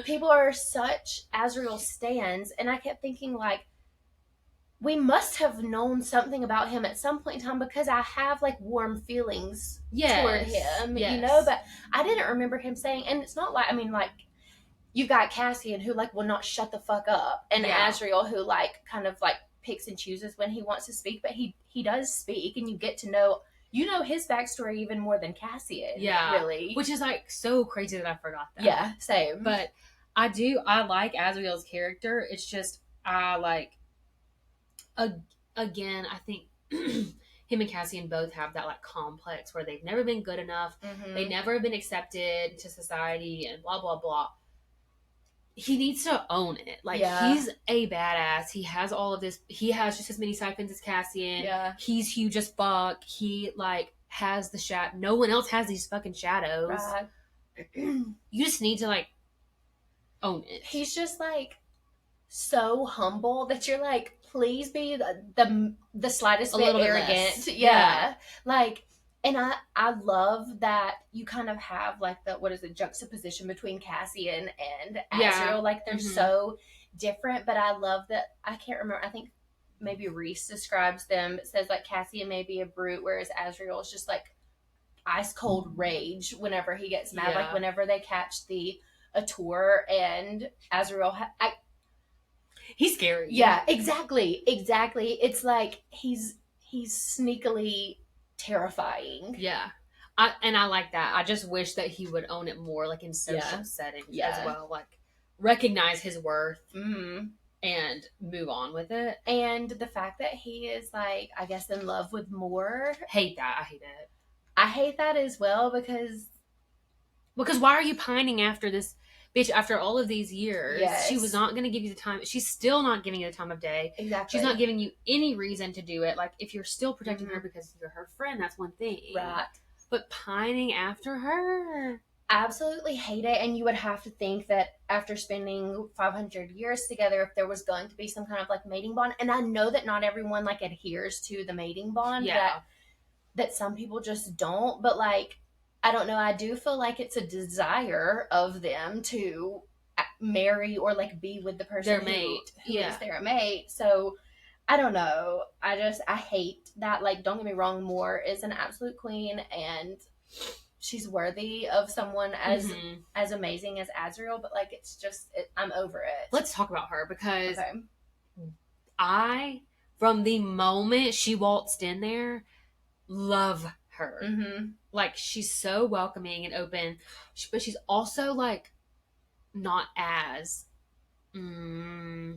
people are such Azriel stans, and I kept thinking like, we must have known something about him at some point in time because I have like warm feelings toward him, but I didn't remember him saying, and it's not like, I mean, like, you've got Cassian who like will not shut the fuck up, and Azriel who like kind of like picks and chooses when he wants to speak, but he does speak, and you get to know his backstory even more than Cassian. Yeah, really, which is like so crazy that I forgot that. Yeah, same. But I like Azriel's character. It's just I like again I think him and Cassian both have that like complex where they've never been good enough. Mm-hmm. They never have been accepted to society and blah blah blah. He needs to own it. Like, he's a badass. He has all of this. He has just as many siphons as Cassian. Yeah. He's huge as fuck. He, like, has the shadow. No one else has these fucking shadows. Right. You just need to, like, own it. He's just, like, so humble that you're like, please be the slightest bit arrogant. Yeah. Like... And I love that you kind of have like the juxtaposition between Cassian and Azriel. Like they're so different, but I love that. I can't remember. I think maybe Reese describes them. It says like Cassian may be a brute, whereas Azriel is just like ice cold rage whenever he gets mad. Like whenever they catch the ACOTAR and Azriel, he's scary. Yeah, exactly. It's like he's sneakily terrifying. Yeah. I like that. I just wish that he would own it more, like in social settings as well. Like recognize his worth and move on with it. And the fact that he is like, I guess, in love with Moore. Hate that. I hate it. I hate that as well because why are you pining after this bitch after all of these years? Yes. She was not going to give you the time. She's still not giving you the time of day. Exactly. She's not giving you any reason to do it. Like, if you're still protecting her because you're her friend, that's one thing. Right. But pining after her? Absolutely hate it. And you would have to think that after spending 500 years together, if there was going to be some kind of, like, mating bond. And I know that not everyone, like, adheres to the mating bond. Yeah. That some people just don't. But, like, I don't know. I do feel like it's a desire of them to marry or like be with the person who is their mate. So I don't know. I hate that. Like, don't get me wrong. Moore is an absolute queen and she's worthy of someone as amazing as Azriel. But like, it's just, I'm over it. Let's talk about her because from the moment she waltzed in there, love her. Like, she's so welcoming and open, but she's also like not as I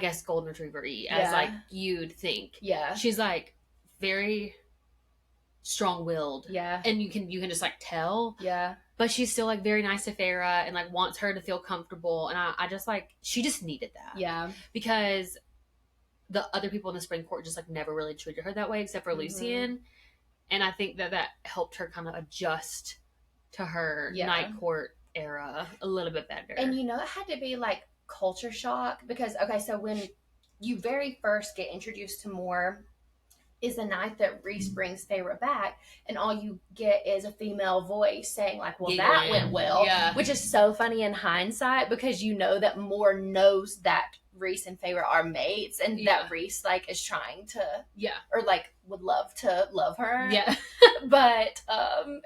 guess golden retriever-y as like you'd think. Yeah, she's like very strong-willed. Yeah. And you can just like tell. Yeah. But she's still like very nice to Farrah and like wants her to feel comfortable. And I just like, she just needed that. Yeah. Because the other people in the spring court just like never really treated her that way except for Lucien. And I think that helped her kind of adjust to her night court era a little bit better. And it had to be like culture shock because, okay, so when you very first get introduced to Moore is the night that Rhys brings Feyre back, and all you get is a female voice saying like, well, that went well, which is so funny in hindsight because you know that Moore knows that Rhys and Feyre are mates and that Rhys like is trying to or like would love to love her. But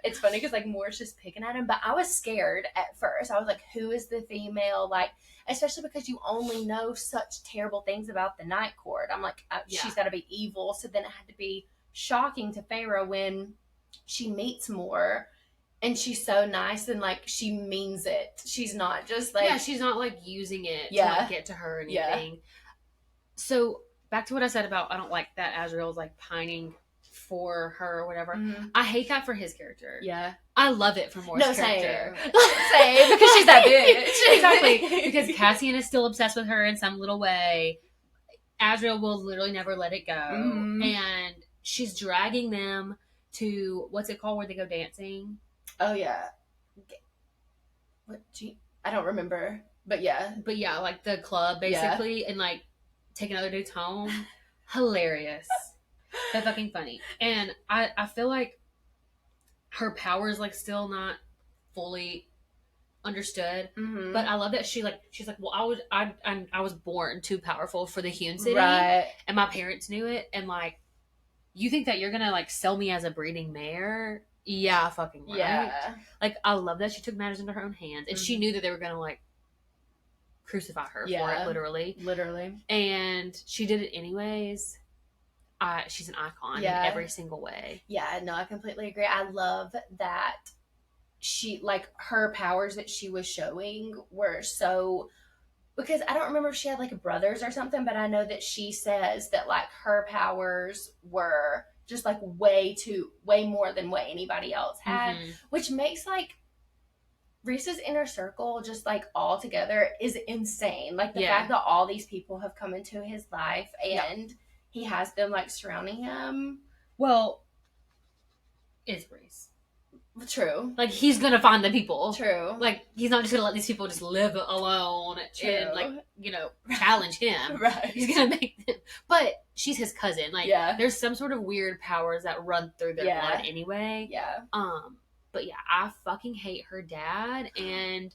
it's funny because like Moore's just picking at him, but I was scared at first. I was like, who is the female, like, especially because you only know such terrible things about the Night Court. I'm like, she's got to be evil. So then it had to be shocking to Feyre when she meets Moore and she's so nice and like she means it. She's not just like she's not like using it to like get to her or anything. So back to what I said about I don't like that Azriel's like pining for her or whatever. I hate that for his character. I love it for Moore's character. Same, because she's that bitch. Exactly. Because Cassian is still obsessed with her in some little way. Azriel will literally never let it go. And she's dragging them to, what's it called where they go dancing? Oh, yeah. I don't remember. But yeah. Like the club, basically. And like, taking other dudes home. Hilarious. So fucking funny. And I feel like her power is like still not fully understood, but I love that she's like, well, I was born too powerful for the Hewn City, right? And my parents knew it, and like, you think that you're gonna like sell me as a breeding mare? Yeah, fucking right. Yeah. Like, I love that she took matters into her own hands, and she knew that they were gonna like crucify her for it, literally, and she did it anyways. She's an icon in every single way. Yeah, no, I completely agree. I love that she, like, her powers that she was showing were so, because I don't remember if she had like brothers or something, but I know that she says that like her powers were just like way more than what anybody else had, which makes like Rhys's inner circle just like all together is insane. Like the fact that all these people have come into his life and he has them like surrounding him. Well, it's Rhys. True. Like, he's gonna find the people. True. Like, he's not just gonna let these people just live alone and like, challenge him. Right. He's gonna make them. But she's his cousin. Like, there's some sort of weird powers that run through their blood anyway. Yeah. But yeah, I fucking hate her dad, and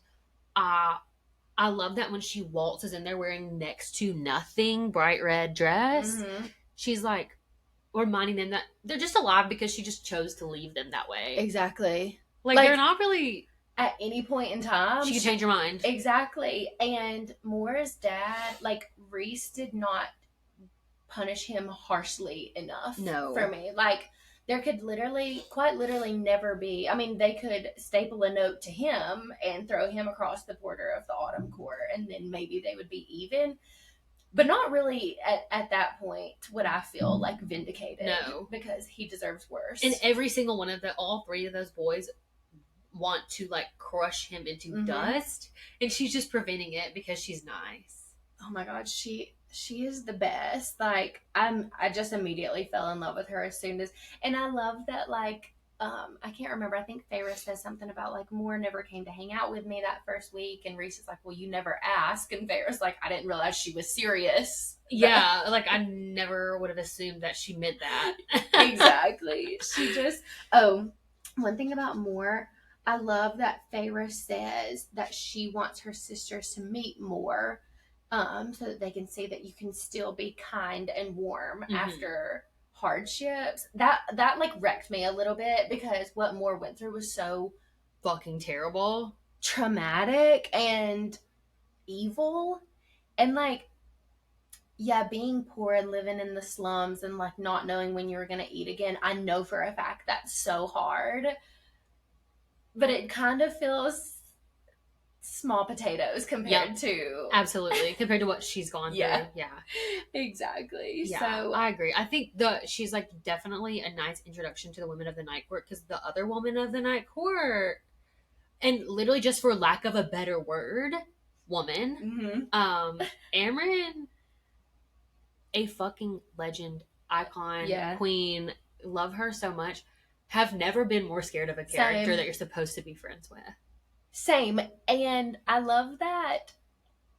I love that when she waltzes in there wearing next to nothing, bright red dress, she's like reminding them that they're just alive because she just chose to leave them that way. Exactly. Like they're not really... At any point in time... She could change her mind. Exactly. And Moore's dad, like, Rhys did not punish him harshly enough for me. Like, there could quite literally never be... I mean, they could staple a note to him and throw him across the border of the Autumn Court, and then maybe they would be even. But not really at that point would I feel like vindicated. No. Because he deserves worse. And every single one of all three of those boys want to like crush him into dust. And she's just preventing it because she's nice. Oh my God. She is the best. Like, I just immediately fell in love with her as soon as, and I love that, like, I can't remember. I think Feyre says something about like Moore never came to hang out with me that first week, and Rhys is like, "Well, you never asked," and Feyre's like, "I didn't realize she was serious." Yeah, like I never would have assumed that she meant that. Exactly. She just. Oh, one thing about Moore, I love that Feyre says that she wants her sisters to meet Moore, so that they can see that you can still be kind and warm after hardships. That like wrecked me a little bit because what Moore went through was so fucking terrible, traumatic, and evil, and like being poor and living in the slums and like not knowing when you were gonna eat again. I know for a fact that's so hard, but it kind of feels small potatoes compared to absolutely compared to what she's gone through. Yeah, exactly. Yeah, so I agree. I think she's like definitely a nice introduction to the women of the night court, because the other woman of the night court, and literally just for lack of a better word, woman, Amryn, a fucking legend, icon, queen, love her so much. Have never been more scared of a character that you're supposed to be friends with. Same. And I love that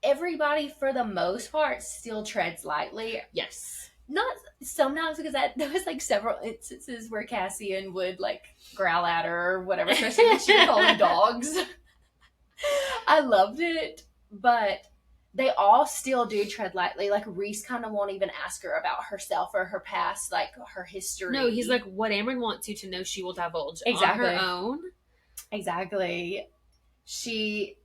everybody, for the most part, still treads lightly. Yes. Not sometimes, because there was like several instances where Cassian would like growl at her or whatever, especially when she would call them dogs. I loved it, but they all still do tread lightly. Like Rhys kind of won't even ask her about herself or her past, like her history. No, he's like, what Amryn wants you to know, she will divulge on her own. Exactly. She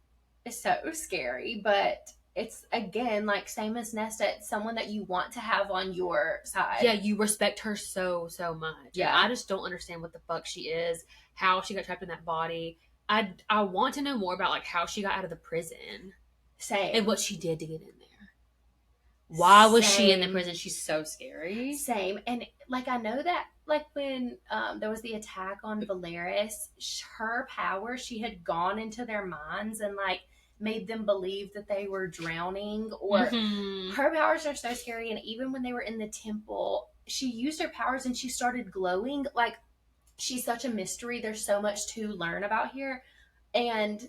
is so scary, but it's, again, like same as Nesta, it's someone that you want to have on your side. Yeah, you respect her so much. Yeah. And I just don't understand what the fuck she is, how she got trapped in that body. I want to know more about like how she got out of the prison. Same. And what she did to get in there. Why was she in the prison? She's so scary. Same. And like, I know that like when there was the attack on Valeris, her power, she had gone into their minds and like made them believe that they were drowning, or her powers are so scary. And even when they were in the temple, she used her powers and she started glowing. Like, she's such a mystery. There's so much to learn about here, and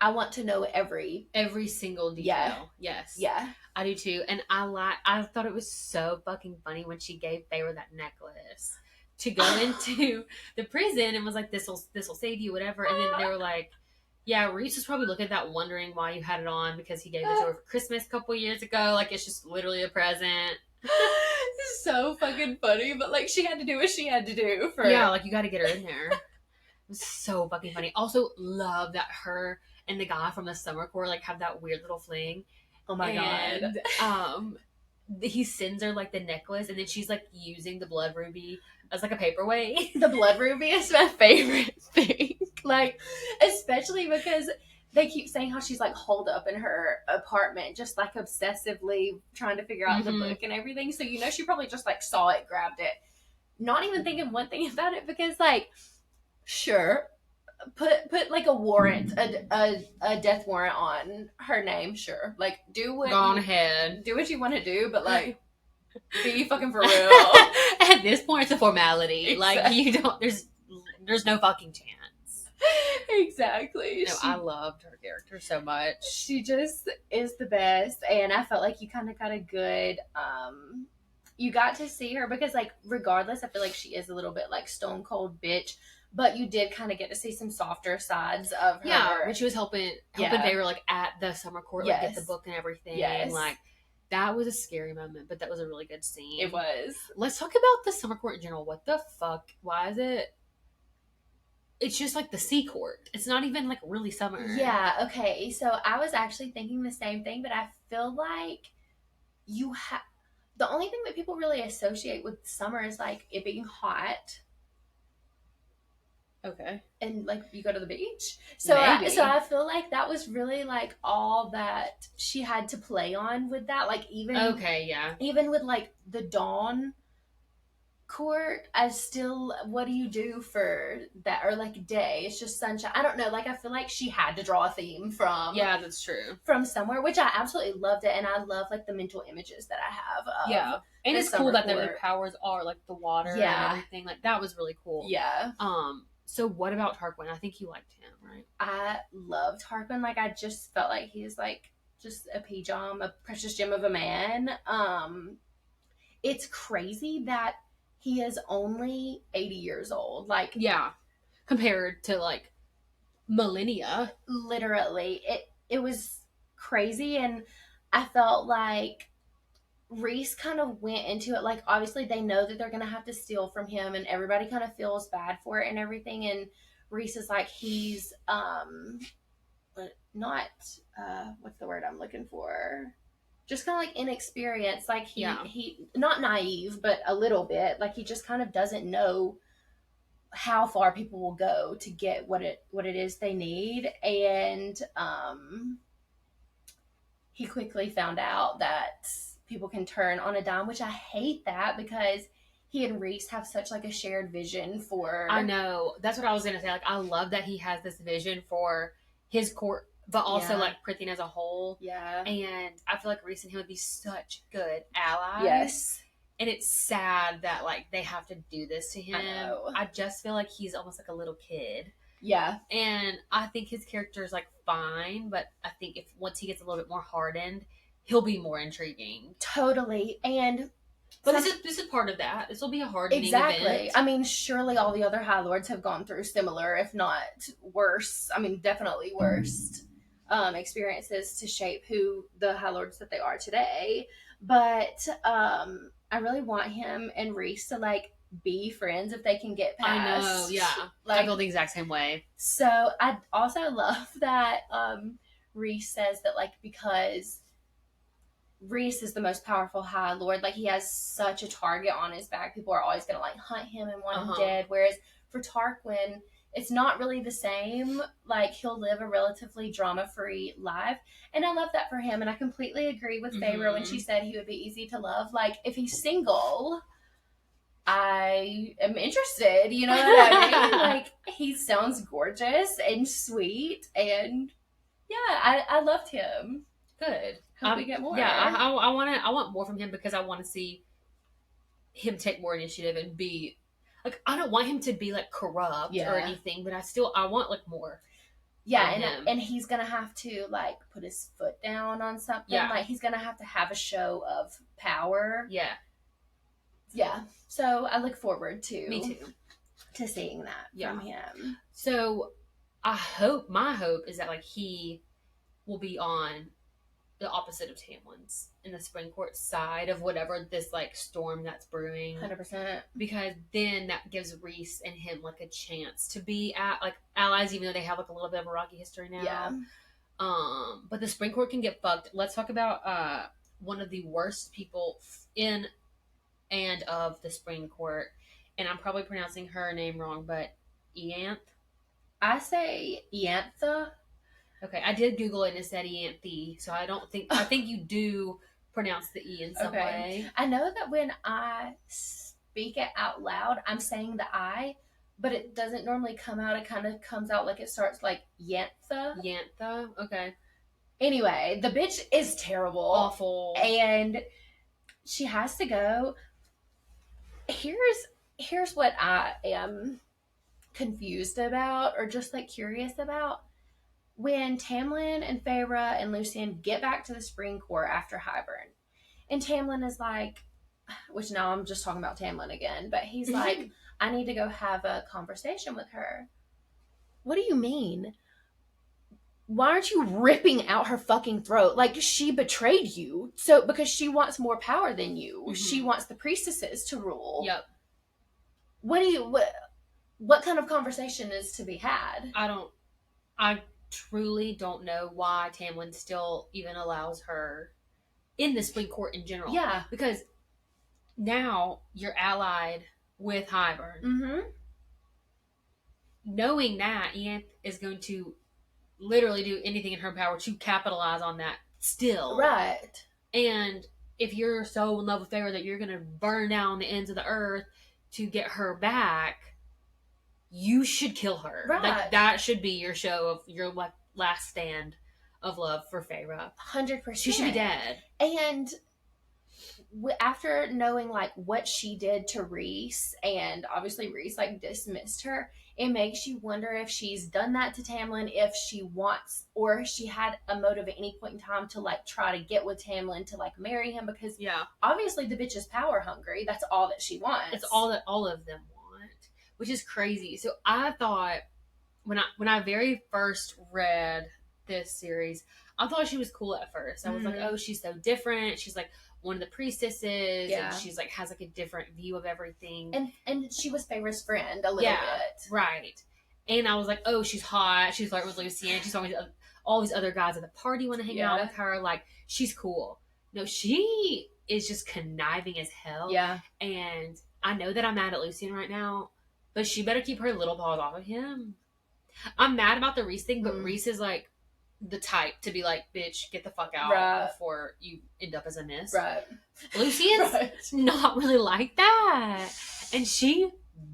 I want to know every single detail. Yes. Yeah. I do too. And I thought it was so fucking funny when she gave Feyre that necklace to go into the prison and was like, this will save you, whatever. And then they were like, yeah, Rhys was probably looking at that wondering why you had it on, because he gave it to her for Christmas a couple years ago. Like, it's just literally a present. It's so fucking funny, but like, she had to do what she had to do for. Yeah, like, you got to get her in there. It was so fucking funny. Also, love that her and the guy from the summer corps like have that weird little fling. Oh my god. He sends her like the necklace, and then she's like using the blood ruby as like a paperweight. The blood ruby is my favorite thing. Like, especially because they keep saying how she's like holed up in her apartment, just like obsessively trying to figure out the book and everything. So you know she probably just like saw it, grabbed it, not even thinking one thing about it, because like, sure, put like a warrant, a death warrant on her name. Sure, like do what. Go on ahead, do what you want to do, but like, be fucking for real. At this point, it's a formality. Exactly. Like, you don't. There's no fucking chance. Exactly. No, I loved her character so much. She just is the best, and I felt like you kind of got a good. You got to see her, because like, regardless, I feel like she is a little bit like stone cold bitch. But you did kind of get to see some softer sides of her. Yeah, when she was helping Feyre like at the summer court, like get the book and everything. Yes. Like, that was a scary moment, but that was a really good scene. It was. Let's talk about the summer court in general. What the fuck? Why is it? It's just like the sea court. It's not even like really summer. Yeah, okay. So I was actually thinking the same thing, but I feel like the only thing that people really associate with summer is like it being hot. Okay. And like you go to the beach. So I feel like that was really like all that she had to play on with that. Like even even with like the dawn court, what do you do for that? Or like day, it's just sunshine. I don't know. Like, I feel like she had to draw a theme from. Yeah, that's true. From somewhere, which I absolutely loved it, and I love like the mental images that I have. Yeah, and it's cool that their powers are like the water and everything. Like, that was really cool. Yeah. So what about Tarquin? I think you liked him, right? I loved Tarquin. Like, I just felt like he's like just a precious gem of a man. It's crazy that he is only 80 years old. Like, yeah, compared to like millennia. Literally, it was crazy, and I felt like Rhys kind of went into it like, obviously they know that they're gonna have to steal from him, and everybody kind of feels bad for it and everything. And Rhys is like, he's not what's the word I'm looking for? Just kind of like inexperienced. Like he not naive, but a little bit. Like, he just kind of doesn't know how far people will go to get what it is they need. And he quickly found out that people can turn on a dime, which I hate that, because he and Reese have such like a shared vision for. I know. That's what I was gonna say. Like, I love that he has this vision for his court, but also like Prithian as a whole. Yeah. And I feel like Reese and him would be such good allies. Yes. And it's sad that like they have to do this to him. I know. I just feel like he's almost like a little kid. Yeah. And I think his character is like fine, but I think if once he gets a little bit more hardened, he'll be more intriguing. Totally. And but this is part of that. This will be a hardening event. I mean, surely all the other High Lords have gone through similar, if not worse. I mean, definitely worst experiences to shape who the High Lords that they are today. But I really want him and Reese to like be friends if they can get past. I know, yeah. Like, I feel the exact same way. So I also love that Reese says that like because Reese is the most powerful High Lord, like he has such a target on his back, people are always gonna like hunt him and want him dead. Whereas for Tarquin, it's not really the same. Like he'll live a relatively drama-free life, and I love that for him. And I completely agree with Feyre when she said he would be easy to love. Like if he's single, I am interested. You know what I mean? Like he sounds gorgeous and sweet, and yeah, I loved him. Good. Hope we get more. Yeah, I want more from him because I want to see him take more initiative and be like, I don't want him to be like corrupt or anything, but I want like more. Yeah, and he's gonna have to like put his foot down on something. Yeah. Like he's gonna have a show of power. Yeah. Yeah. So I look forward to Me too. To seeing that from him. So my hope is that like he will be on the opposite of Tamlin's in the Spring Court side of whatever this like storm that's brewing. 100%. Because then that gives Reese and him like a chance to be like allies, even though they have like a little bit of a rocky history now. Yeah. But the Spring Court can get fucked. Let's talk about one of the worst people in and of the Spring Court, and I'm probably pronouncing her name wrong, but Ianthe. I say Ianthe. Okay, I did Google it and it said Ianthe, so I think you do pronounce the E in some way. I know that when I speak it out loud, I'm saying the I, but it doesn't normally come out. It kind of comes out like it starts like Yantha. Yantha, okay. Anyway, the bitch is terrible. Awful. And she has to go. Here's what I am confused about, or just like curious about. When Tamlin and Feyre and Lucien get back to the Spring Court after Hybern, and Tamlin is like, which now I'm just talking about Tamlin again, but he's like, I need to go have a conversation with her. What do you mean? Why aren't you ripping out her fucking throat? Like, she betrayed you. So, because she wants more power than you. Mm-hmm. She wants the priestesses to rule. Yep. What kind of conversation is to be had? I truly don't know why Tamlin still even allows her in the Spring Court in general. Yeah. Because now you're allied with Hybern. Mm-hmm. Knowing that, Ianthe is going to literally do anything in her power to capitalize on that still. Right. And if you're so in love with Feyre that you're going to burn down the ends of the earth to get her back, you should kill her. Right. Like, that should be your show of your last stand of love for Feyre. 100%. She should be dead. And after knowing like what she did to Reese, and obviously Reese like dismissed her, it makes you wonder if she's done that to Tamlin, if she wants, or if she had a motive at any point in time to like try to get with Tamlin to like marry him, because obviously the bitch is power hungry. That's all that she wants. It's all that all of them want, which is crazy. So I thought when I very first read this series, I thought she was cool at first. I was like, oh, she's so different. She's like one of the priestesses, and she's like has like a different view of everything. And she was Feyre's friend a little bit, right? And I was like, oh, she's hot. She's like with Lucien. She's always all these other guys at the party want to hang out with her. Like, she's cool. No, she is just conniving as hell. Yeah. And I know that I'm mad at Lucien right now, But she better keep her little paws off of him. I'm mad about the Reese thing, but Reese is like the type to be like, bitch, get the fuck out before you end up as a miss. Right. Lucy is not really like that. And she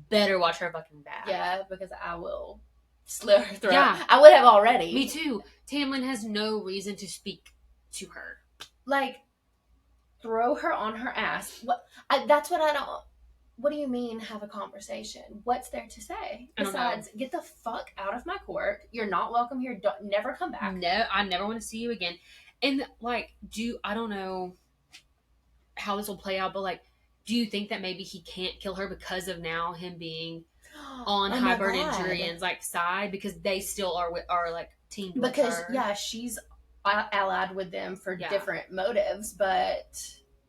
better watch her fucking back. Yeah, because I will slit her throat. Yeah. I would have already. Me too. Tamlin has no reason to speak to her. Like, throw her on her ass. That's what I don't... What do you mean have a conversation? What's there to say? Besides, get the fuck out of my court. You're not welcome here. Never come back. No, I never want to see you again. And, like, I don't know how this will play out, but, like, do you think that maybe he can't kill her because of now him being on Hybern and Jurian's, like, side? Because they still are like, teamed with her. Because, yeah, she's allied with them for different motives, but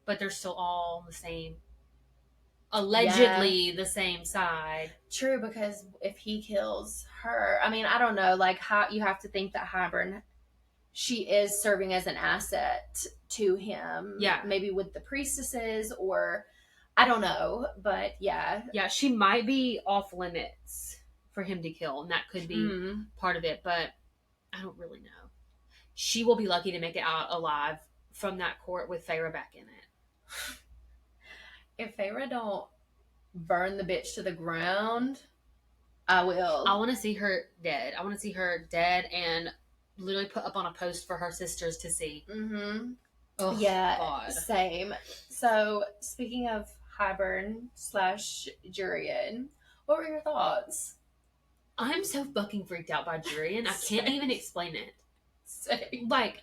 they're still all the same. Allegedly the same side. True, because if he kills her, I mean, I don't know, like, how you have to think that Hybern, she is serving as an asset to him. Yeah. Maybe with the priestesses, or I don't know, but yeah. Yeah, she might be off limits for him to kill, and that could be part of it, but I don't really know. She will be lucky to make it out alive from that court with Feyre back in it. If Feyre don't burn the bitch to the ground, I will. I want to see her dead. I want to see her dead and literally put up on a post for her sisters to see. Mm-hmm. Oh, yeah, God. Same. So, speaking of Hybern / Jurian, what were your thoughts? I'm so fucking freaked out by Jurian. I can't even explain it. Same. Like,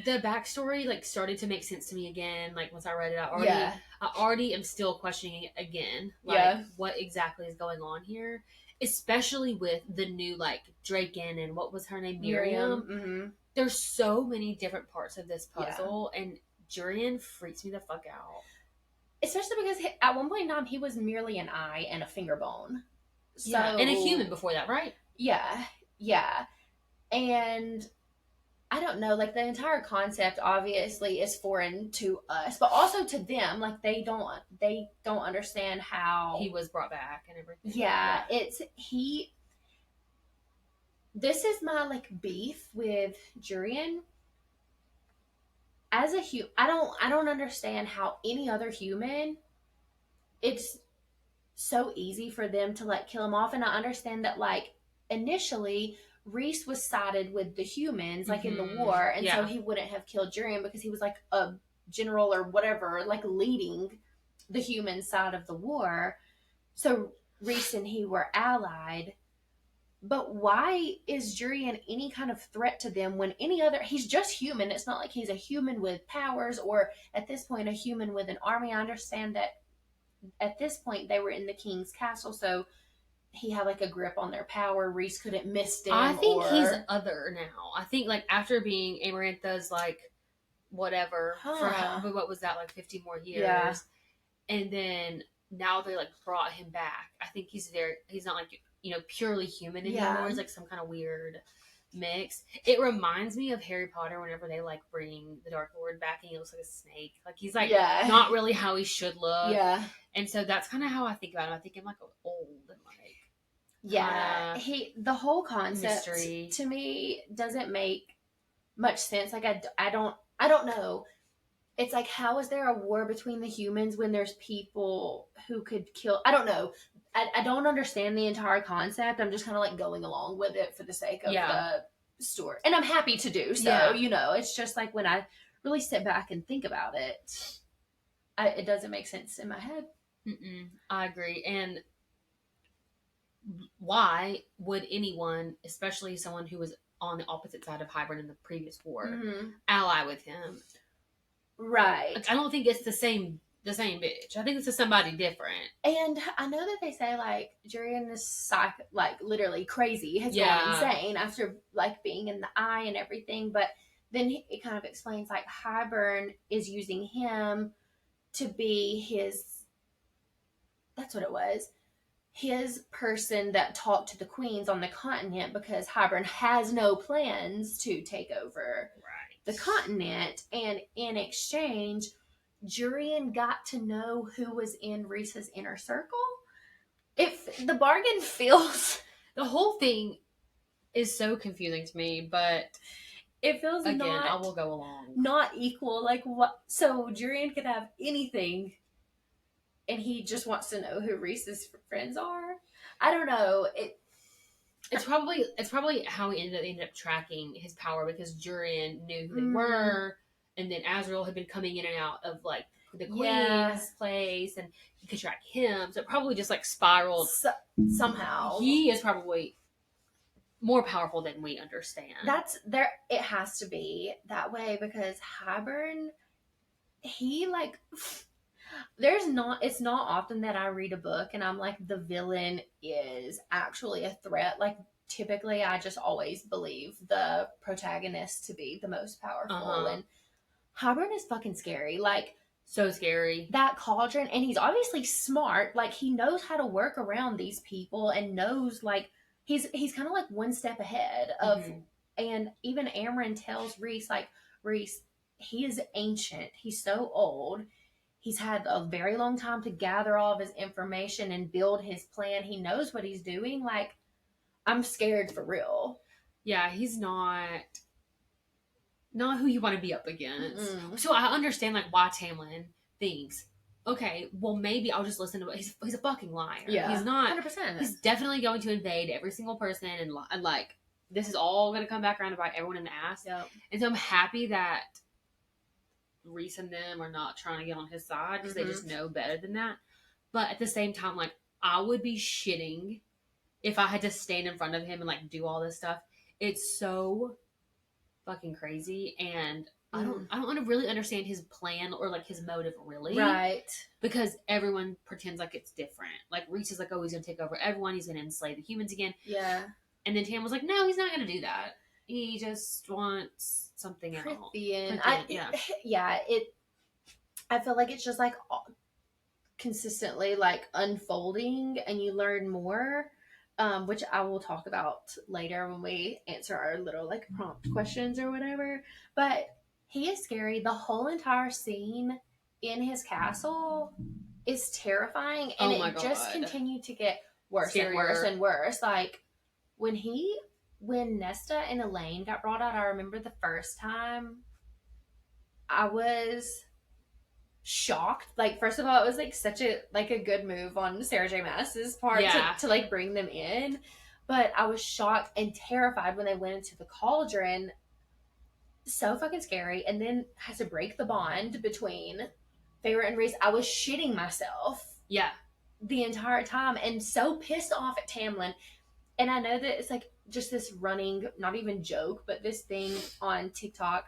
the backstory, like, started to make sense to me again. Like, once I read it, I already am still questioning it again. Like, what exactly is going on here? Especially with the new, like, Draken and what was her name? Miriam. Mm-hmm. There's so many different parts of this puzzle, and Jurian freaks me the fuck out. Especially because at one point in time, he was merely an eye and a finger bone. So, and a human before that, right? Yeah. And I don't know, like, the entire concept obviously is foreign to us, but also to them. Like, they don't understand how he was brought back and everything. Yeah. This is my, like, beef with Jurian. As a human, I don't understand how any other human, it's so easy for them to, like, kill him off. And I understand that, like, initially Reese was sided with the humans, like, in the war, and so he wouldn't have killed Jurian because he was, like, a general or whatever, like, leading the human side of the war. So Reese and he were allied. But why is Jurian any kind of threat to them when he's just human? It's not like he's a human with powers, or at this point a human with an army. I understand that at this point they were in the king's castle, so he had, like, a grip on their power. Reese couldn't miss them. I think he's other now. I think, like, after being Amarantha's, like, whatever, for what was that, like, 50 more years? Yeah. And then now they, like, brought him back. I think he's not, like, purely human anymore. He's, like, some kind of weird mix. It reminds me of Harry Potter whenever they, like, bring the Dark Lord back and he looks like a snake. Like, he's, like, not really how he should look. Yeah. And so that's kind of how I think about him. I think him, like, old and, like, the whole concept mystery to me doesn't make much sense. Like, I don't know. It's like, how is there a war between the humans when there's people who could kill? I don't know. I don't understand the entire concept. I'm just kind of, like, going along with it for the sake of the story. And I'm happy to do so, It's just, like, when I really sit back and think about it, it doesn't make sense in my head. I agree. And why would anyone, especially someone who was on the opposite side of Hybern in the previous war, ally with him? Right. Like, I don't think it's the same bitch. I think it's somebody different. And I know that they say, like, Jurian is like, literally crazy, has gone insane after, like, being in the eye and everything. But then it kind of explains, like, Hybern is using him to be that's what it was, his person that talked to the queens on the continent, because Hybern has no plans to take over the continent. And in exchange, Jurian got to know who was in Reese's inner circle. if the bargain feels the whole thing is so confusing to me, but it feels again, not, I will go along. Not equal. Like what? So Jurian could have anything, and he just wants to know who Reese's friends are. I don't know. It's probably how he ended up tracking his power, because Jurian knew who they were, and then Azrael had been coming in and out of like the Queen's place, and he could track him. So it probably just like spiraled somehow. He is probably more powerful than we understand. That's there. It has to be that way because Hybern, he like. It's not often that I read a book and I'm like, the villain is actually a threat. Like, typically, I just always believe the protagonist to be the most powerful. And Hybern is fucking scary. Like, so scary. That cauldron, and he's obviously smart. Like, he knows how to work around these people and knows, like, he's kind of like one step ahead of, and even Amren tells Reese, like, Reese, he is ancient. He's so old. He's had a very long time to gather all of his information and build his plan. He knows what he's doing. Like, I'm scared for real. Yeah, he's not who you want to be up against. So I understand like why Tamlin thinks, okay, well maybe I'll just listen to it. He's a fucking liar. Yeah, he's not. 100%. He's definitely going to invade every single person, and like this is all going to come back around to bite everyone in the ass. Yep. And so I'm happy that Reese and them are not trying to get on his side because they just know better than that. But at the same time, like, I would be shitting if I had to stand in front of him and like do all this stuff. It's so fucking crazy, and I don't want to really understand his plan or like his motive, really, right? Because everyone pretends like it's different. Like Reese is like, oh, he's gonna take over everyone, he's gonna enslave the humans again. Yeah. And then Tam was like, no, he's not gonna do that. He just wants something else. I feel like it's just like consistently like unfolding, and you learn more, which I will talk about later when we answer our little like prompt questions or whatever. But he is scary. The whole entire scene in his castle is terrifying, and it just continued to get worse and worse and worse. Like when Nesta and Elaine got brought out, I remember the first time I was shocked. Like, first of all, it was like such a good move on Sarah J. Maas's part to like bring them in. But I was shocked and terrified when they went into the cauldron. So fucking scary. And then had to break the bond between Feyre and Reese. I was shitting myself. Yeah. The entire time, and so pissed off at Tamlin. And I know that it's like just this running, not even joke, but this thing on TikTok.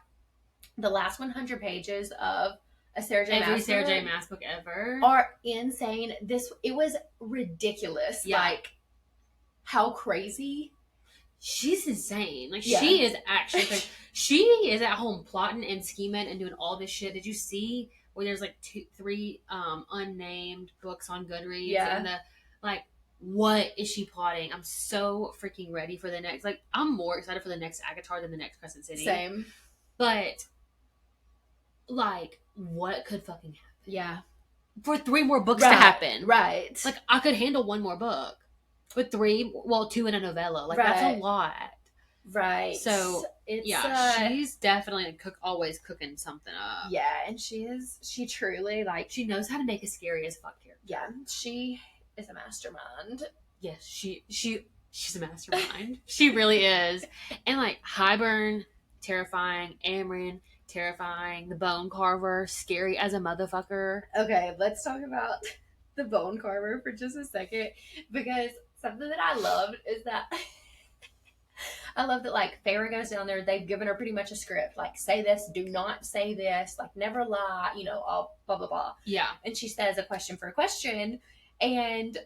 The last 100 pages of a Sarah J. Maas book ever are insane. It was ridiculous. Yeah. Like, how crazy. She's insane. Like, she is actually she is at home plotting and scheming and doing all this shit. Did you see where there's like 3 unnamed books on Goodreads? Yeah. And what is she plotting? I'm so freaking ready for the next. Like, I'm more excited for the next ACOTAR than the next Crescent City. Same. But, like, what could fucking happen? Yeah. For 3 more books to happen. Right. Like, I could handle 1 more book. But 2 in a novella. Like, that's a lot. Right. So, she's definitely always cooking something up. Yeah, and she truly, like... She knows how to make a scary as fuck character. Yeah, she is a mastermind. Yes, she's a mastermind. She really is. And, like, Hybern, terrifying. Amren, terrifying. The Bone Carver, scary as a motherfucker. Okay, let's talk about the Bone Carver for just a second, because something that I loved is that I love that, like, Feyre goes down there, they've given her pretty much a script, like, say this, do not say this, like, never lie, all blah blah blah. Yeah. And she says a question for a question, and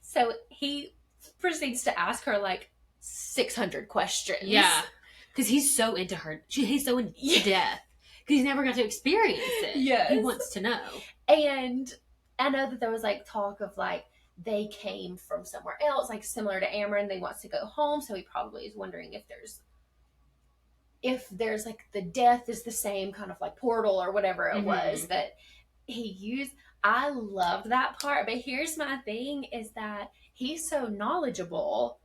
so he proceeds to ask her like 600 questions. Yeah. Because he's so into her. He's so into death. Because he's never got to experience it. Yes. He wants to know. And I know that there was like talk of like they came from somewhere else, like similar to Amren. They wants to go home, so he probably is wondering if there's like the death is the same kind of like portal or whatever it was that he used. I loved that part. But here's my thing is that he's so knowledgeable.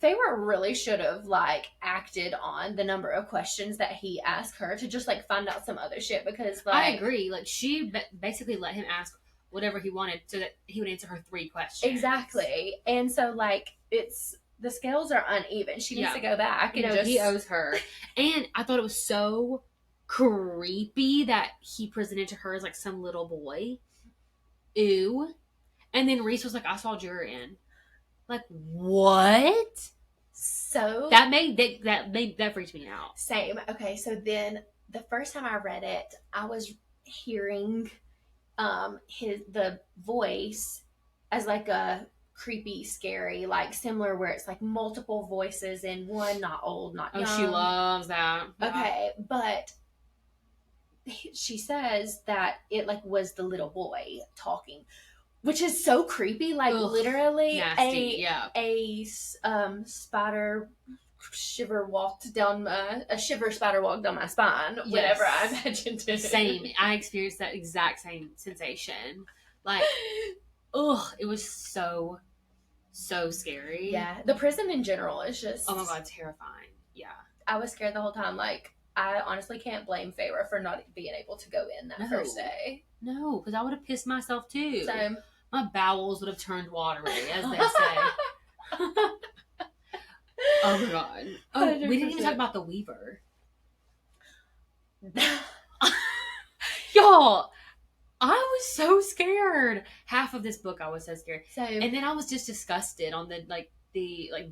Feyre really should have like acted on the number of questions that he asked her to just like find out some other shit because like I agree. Like she basically let him ask whatever he wanted so that he would answer her 3 questions. Exactly. And so like it's the scales are uneven. She needs to go back and just he owes her. And I thought it was so creepy that he presented to her as like some little boy. Ew. And then Reese was like, I saw Jurian. Like, what? So that freaked me out. Same. Okay, so then the first time I read it, I was hearing the voice as like a creepy, scary, like similar where it's like multiple voices in one, not old, not young. She loves that. Okay, but she says that it like was the little boy talking, which is so creepy. Like literally nasty, a spider shiver spider walked down my spine whenever I imagined it. Same. I experienced that exact same sensation. Like, it was so scary. Yeah, the prison in general is just, oh my god, terrifying. Yeah, I was scared the whole time. Like, I honestly can't blame Feyre for not being able to go in that first day. No, because I would have pissed myself too. Same. My bowels would have turned watery, as they say. Oh my god. Oh, 100%. We didn't even talk about the Weaver. Y'all, I was so scared. Half of this book I was so scared. And then I was just disgusted on the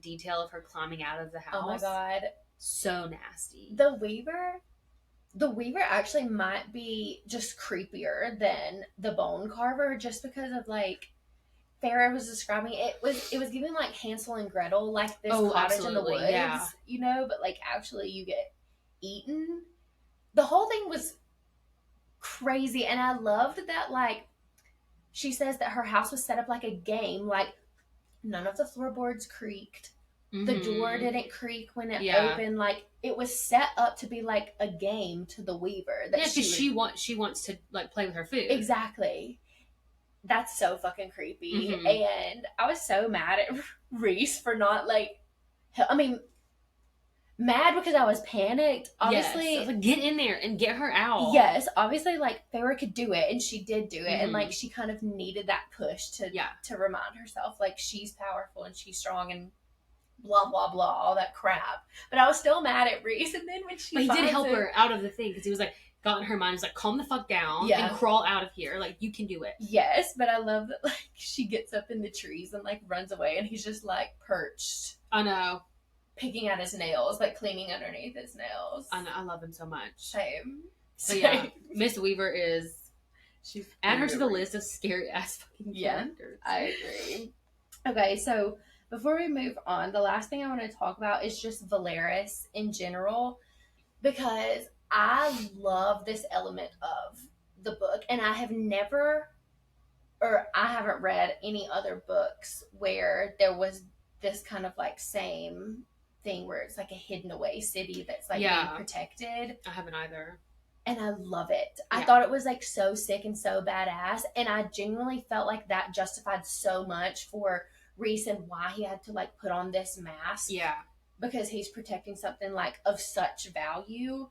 detail of her climbing out of the house. Oh my god. So nasty. The Weaver actually might be just creepier than the Bone Carver just because of like Farrah was describing it was giving like Hansel and Gretel, like this cottage in the woods, you know, but like actually you get eaten. The whole thing was crazy, and I loved that like she says that her house was set up like a game, like none of the floorboards creaked. Mm-hmm. The door didn't creak when it opened. Like it was set up to be like a game to the Weaver. That she wants to like play with her food. Exactly. That's so fucking creepy. Mm-hmm. And I was so mad at Reese for not like, mad because I was panicked. Obviously, yes. Like, get in there and get her out. Yes, obviously, like Feyre could do it, and she did do it, and like she kind of needed that push to remind herself like she's powerful and she's strong and blah blah blah, all that crap. But I was still mad at Reese, and then when he did help her out of the thing because he was like. Got in her mind, was like, calm the fuck down and crawl out of here. Like, you can do it. Yes, but I love that, like, she gets up in the trees and, like, runs away, and he's just, like, perched. I know. Picking at his nails, like, cleaning underneath his nails. I know. I love him so much. Same. But yeah, Miss Weaver is... Add her to the list of scary-ass fucking characters. I agree. Okay, so before we move on, the last thing I want to talk about is just Valeris in general, because I love this element of the book, and I haven't read any other books where there was this kind of like same thing where it's like a hidden away city that's like being protected. I haven't either. And I love it. I thought it was like so sick and so badass, and I genuinely felt like that justified so much for Reese and why he had to like put on this mask. Yeah. Because he's protecting something like of such value.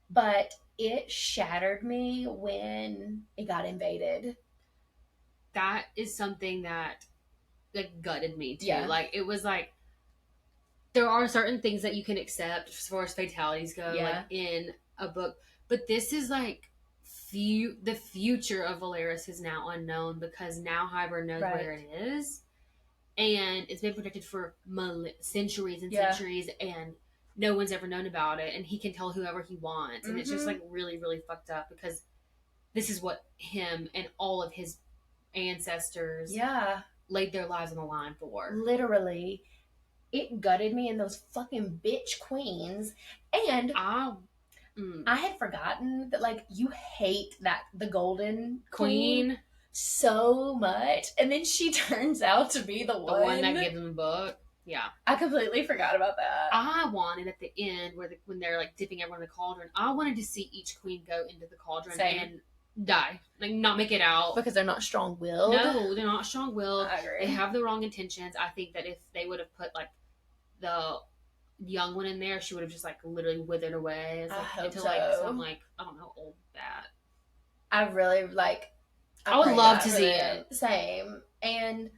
But it shattered me when it got invaded. That is something that like gutted me too. Yeah. Like it was like there are certain things that you can accept as far as fatalities go, like in a book. But this is like the future of Valeris is now unknown because now Hybern knows where it is. And it's been protected for centuries and centuries, and no one's ever known about it, and he can tell whoever he wants. And it's just like really, really fucked up because this is what him and all of his ancestors laid their lives on the line for. Literally. It gutted me, and those fucking bitch queens. And I had forgotten that like you hate the golden queen so much, and then she turns out to be the one that gave them the book. Yeah. I completely forgot about that. I wanted at the end when they're like dipping everyone in the cauldron, I wanted to see each queen go into the cauldron and die, like not make it out because they're not strong-willed. No, they're not strong-willed. I agree. They have the wrong intentions. I think that if they would have put like the young one in there, she would have just like literally withered away as, like, I hope into so. like some like I don't know old bat. I really like. I would love to see it. Same. And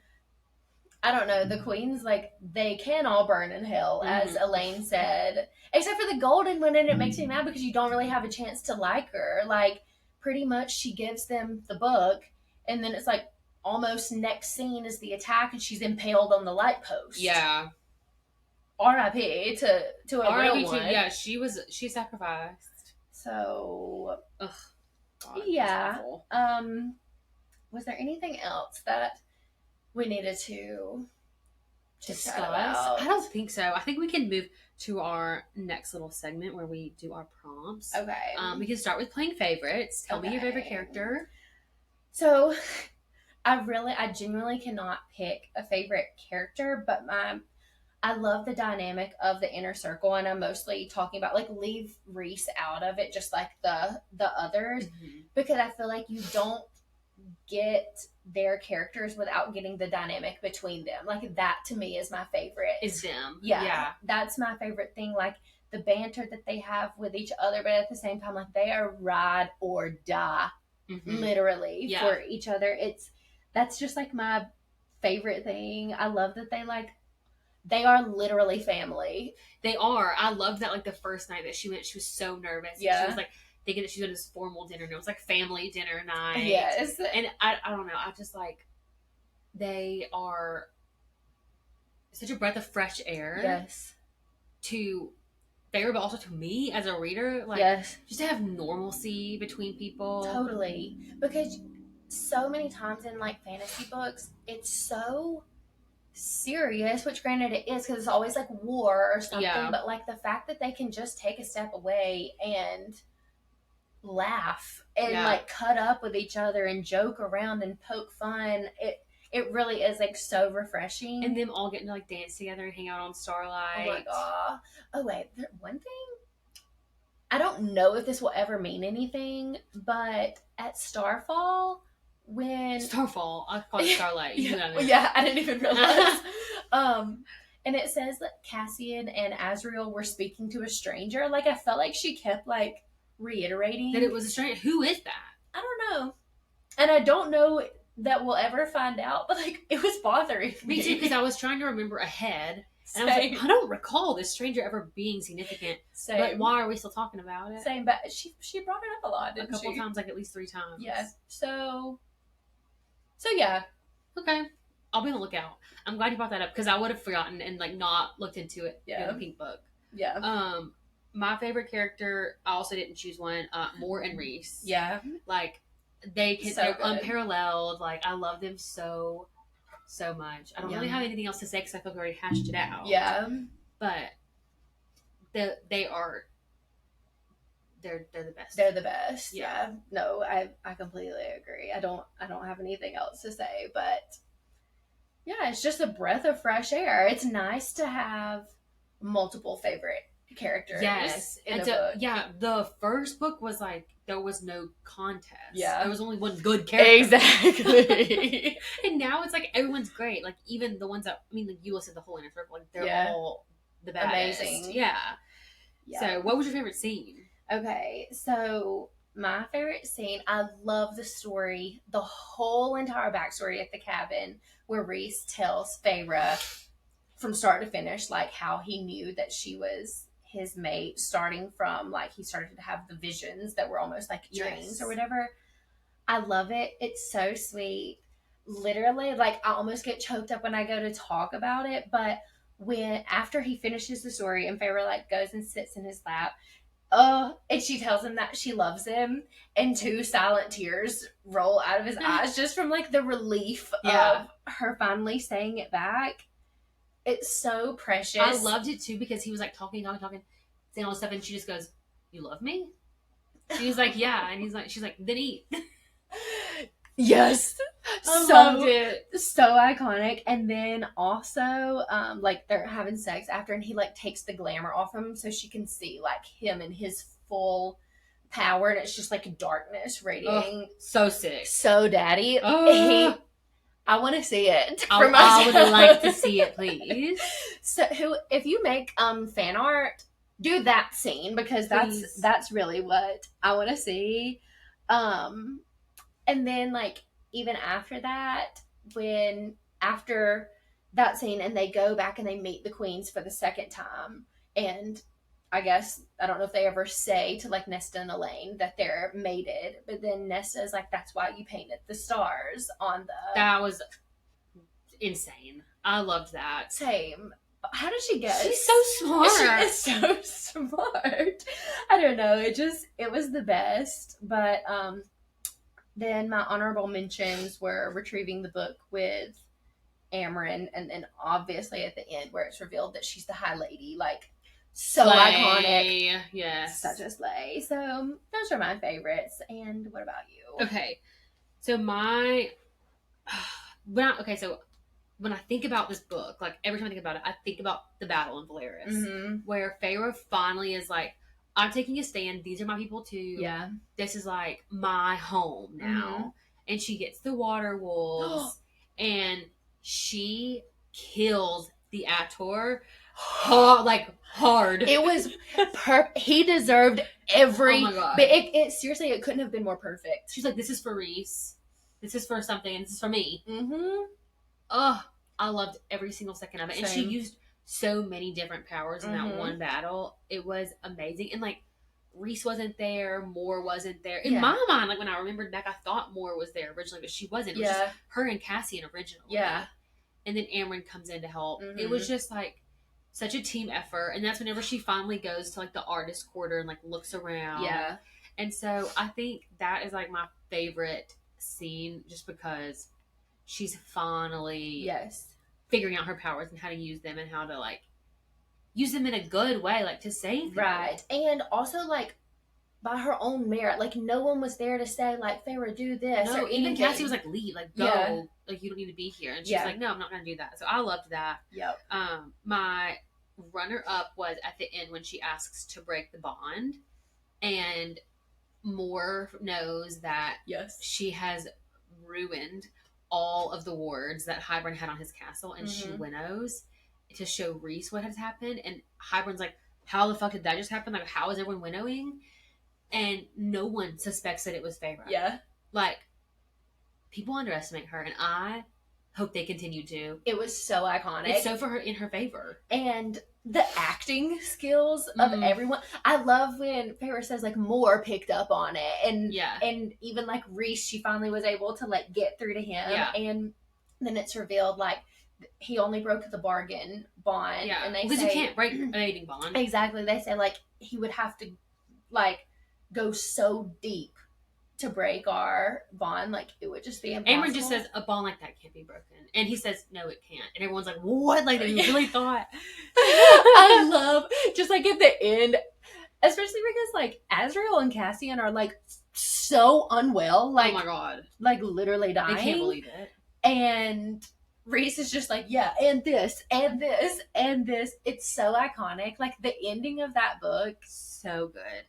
I don't know, the queens, like, they can all burn in hell, as Elaine said. Except for the golden one, and it makes me mad because you don't really have a chance to like her. Like, pretty much she gives them the book, and then it's like almost next scene is the attack, and she's impaled on the light post. Yeah. R.I.P. to a real one. Yeah, she sacrificed. So, ugh. God, yeah. Was there anything else that we needed to discuss? I don't think so. I think we can move to our next little segment where we do our prompts. Okay. We can start with playing favorites. Tell me your favorite character. So, I genuinely cannot pick a favorite character, but I love the dynamic of the inner circle, and I'm mostly talking about, like, leave Reese out of it, just like the others, because I feel like you don't get their characters without getting the dynamic between them. Like, that to me is my favorite. Is them. Yeah. That's my favorite thing. Like, the banter that they have with each other, but at the same time, like, they are ride or die, literally, for each other. That's just, like, my favorite thing. I love that they are literally family. They are. I loved that, like, the first night that she went, she was so nervous. Yeah. She was, like, thinking that she was going to this formal dinner, and it was, like, family dinner night. Yes. And I don't know. I just, like, they are such a breath of fresh air. Yes. To Feyre, but also to me as a reader. Like, yes. Just to have normalcy between people. Totally. Because so many times in, like, fantasy books, it's so serious, which granted it is, because it's always like war or something, but like the fact that they can just take a step away and laugh and like cut up with each other and joke around and poke fun, it really is like so refreshing. And them all getting to like dance together and hang out on Starlight. Oh my god. Oh wait, one thing, I don't know if this will ever mean anything, but at Starfall, Starfall, I call it Starlight. Yeah, I didn't even realize. And it says that Cassian and Azriel were speaking to a stranger. Like, I felt like she kept like reiterating that it was a stranger. Who is that? I don't know, and I don't know that we'll ever find out. But like, it was bothering me. Me too, because I was trying to remember ahead. And I was like, I don't recall this stranger ever being significant. Same. But why are we still talking about it? Same, but she brought it up a lot, didn't she? A couple times, like at least 3 times. Yeah. So yeah. Okay. I'll be on the lookout. I'm glad you brought that up because I would have forgotten and like not looked into it in the Pink Book. Yeah. My favorite character, I also didn't choose one. Moore and Reese. Yeah. Like they're unparalleled. Like I love them so much. I don't really have anything else to say because I feel like we already hashed it out. Yeah. But they're the best. They're the best. Yeah. No, I completely agree. I don't have anything else to say, but yeah, it's just a breath of fresh air. It's nice to have multiple favorite characters. Yes. In a book. Yeah, the first book was like there was no contest. Yeah. There was only one good character. Exactly. And now it's like everyone's great. Like even the ones that like you listed the whole inner circle, like they're all the best. Amazing. Yeah. So what was your favorite scene? Okay, so my favorite scene, I love the story, the whole entire backstory at the cabin where Reese tells Feyre from start to finish, like how he knew that she was his mate, starting from like he started to have the visions that were almost like dreams or whatever. I love it. It's so sweet. Literally, like I almost get choked up when I go to talk about it, but after he finishes the story and Feyre like goes and sits in his lap, and she tells him that she loves him, and 2 silent tears roll out of his eyes just from like the relief of her finally saying it back. It's so precious. I loved it too because he was like talking, saying all this stuff, and she just goes, "You love me?" And he's like, "Yeah," and she's like, "Then eat." Yes. I loved it. So iconic. And then also, like they're having sex after, and he like takes the glamour off him so she can see like him in his full power, and it's just like darkness radiating. So sick. So daddy. I want to see it. I would like to see it, please. So if you make fan art, do that scene, because that's really what I want to see. And then like even after that, after that scene and they go back and they meet the queens for the second time, and I guess I don't know if they ever say to like Nesta and Elaine that they're mated, but then Nesta is like, that's why you painted the stars on the. That was insane. I loved that. Same. How did she get? She's so smart. She is so smart. I don't know. It was the best. But then my honorable mentions were retrieving the book with Amryn, and then obviously at the end where it's revealed that she's the High Lady, like so slay. Iconic. Yes. Such a slay. So those are my favorites. And what about you? Okay. So when I think about this book, like every time I think about it, I think about the battle in Valeris, where Feyre finally is like, I'm taking a stand. These are my people too. Yeah. This is like my home now. And she gets the water wolves and she kills the ACOTAR hard. It was he deserved every. Oh my God. But it seriously, it couldn't have been more perfect. She's like, this is for Rhys. This is for something, and this is for me. Mm-hmm. Oh, I loved every single second of it. Same. And she used so many different powers in that one battle. It was amazing. And like, Rhys wasn't there, Moore wasn't there. In my mind, like when I remembered back, I thought Moore was there originally, but she wasn't. It was just her and Cassian originally. Yeah. And then Amryn comes in to help. It was just like such a team effort. And that's whenever she finally goes to like the artist quarter and like looks around. Yeah. And so I think that is like my favorite scene, just because she's finally figuring out her powers and how to use them and how to like use them in a good way, like to save people. Right. And also like by her own merit, like no one was there to say like, Feyre, do this. No, or even Cassie was like, leave, like go, like you don't need to be here. And she's like, no, I'm not gonna do that. So I loved that. Yep. My runner up was at the end when she asks to break the bond, and Moore knows that she has ruined all of the wards that Hybern had on his castle, and she winnows to show Rhys what has happened. And Hybern's like, how the fuck did that just happen? Like, how is everyone winnowing? And no one suspects that it was Feyre. Yeah. Like, people underestimate her, and I hope they continue to. It was so iconic. It's so in her favor. And the acting skills of everyone. I love when Feyre says like Moore picked up on it, and even like Rhys, she finally was able to like get through to him, and then it's revealed like he only broke the bargain bond, and they because say you can't break a mating bond. Exactly, they say like he would have to like go so deep to break our bond, like it would just be impossible. Amber just says a bond like that can't be broken, and he says no, it can't, and everyone's like, what? Like they really thought. I love just like at the end, especially because like Azriel and Cassian are like so unwell, like oh my God, like literally dying. I can't believe it. And Rhys is just like, yeah, and this and this and this. It's so iconic. Like the ending of that book, so good.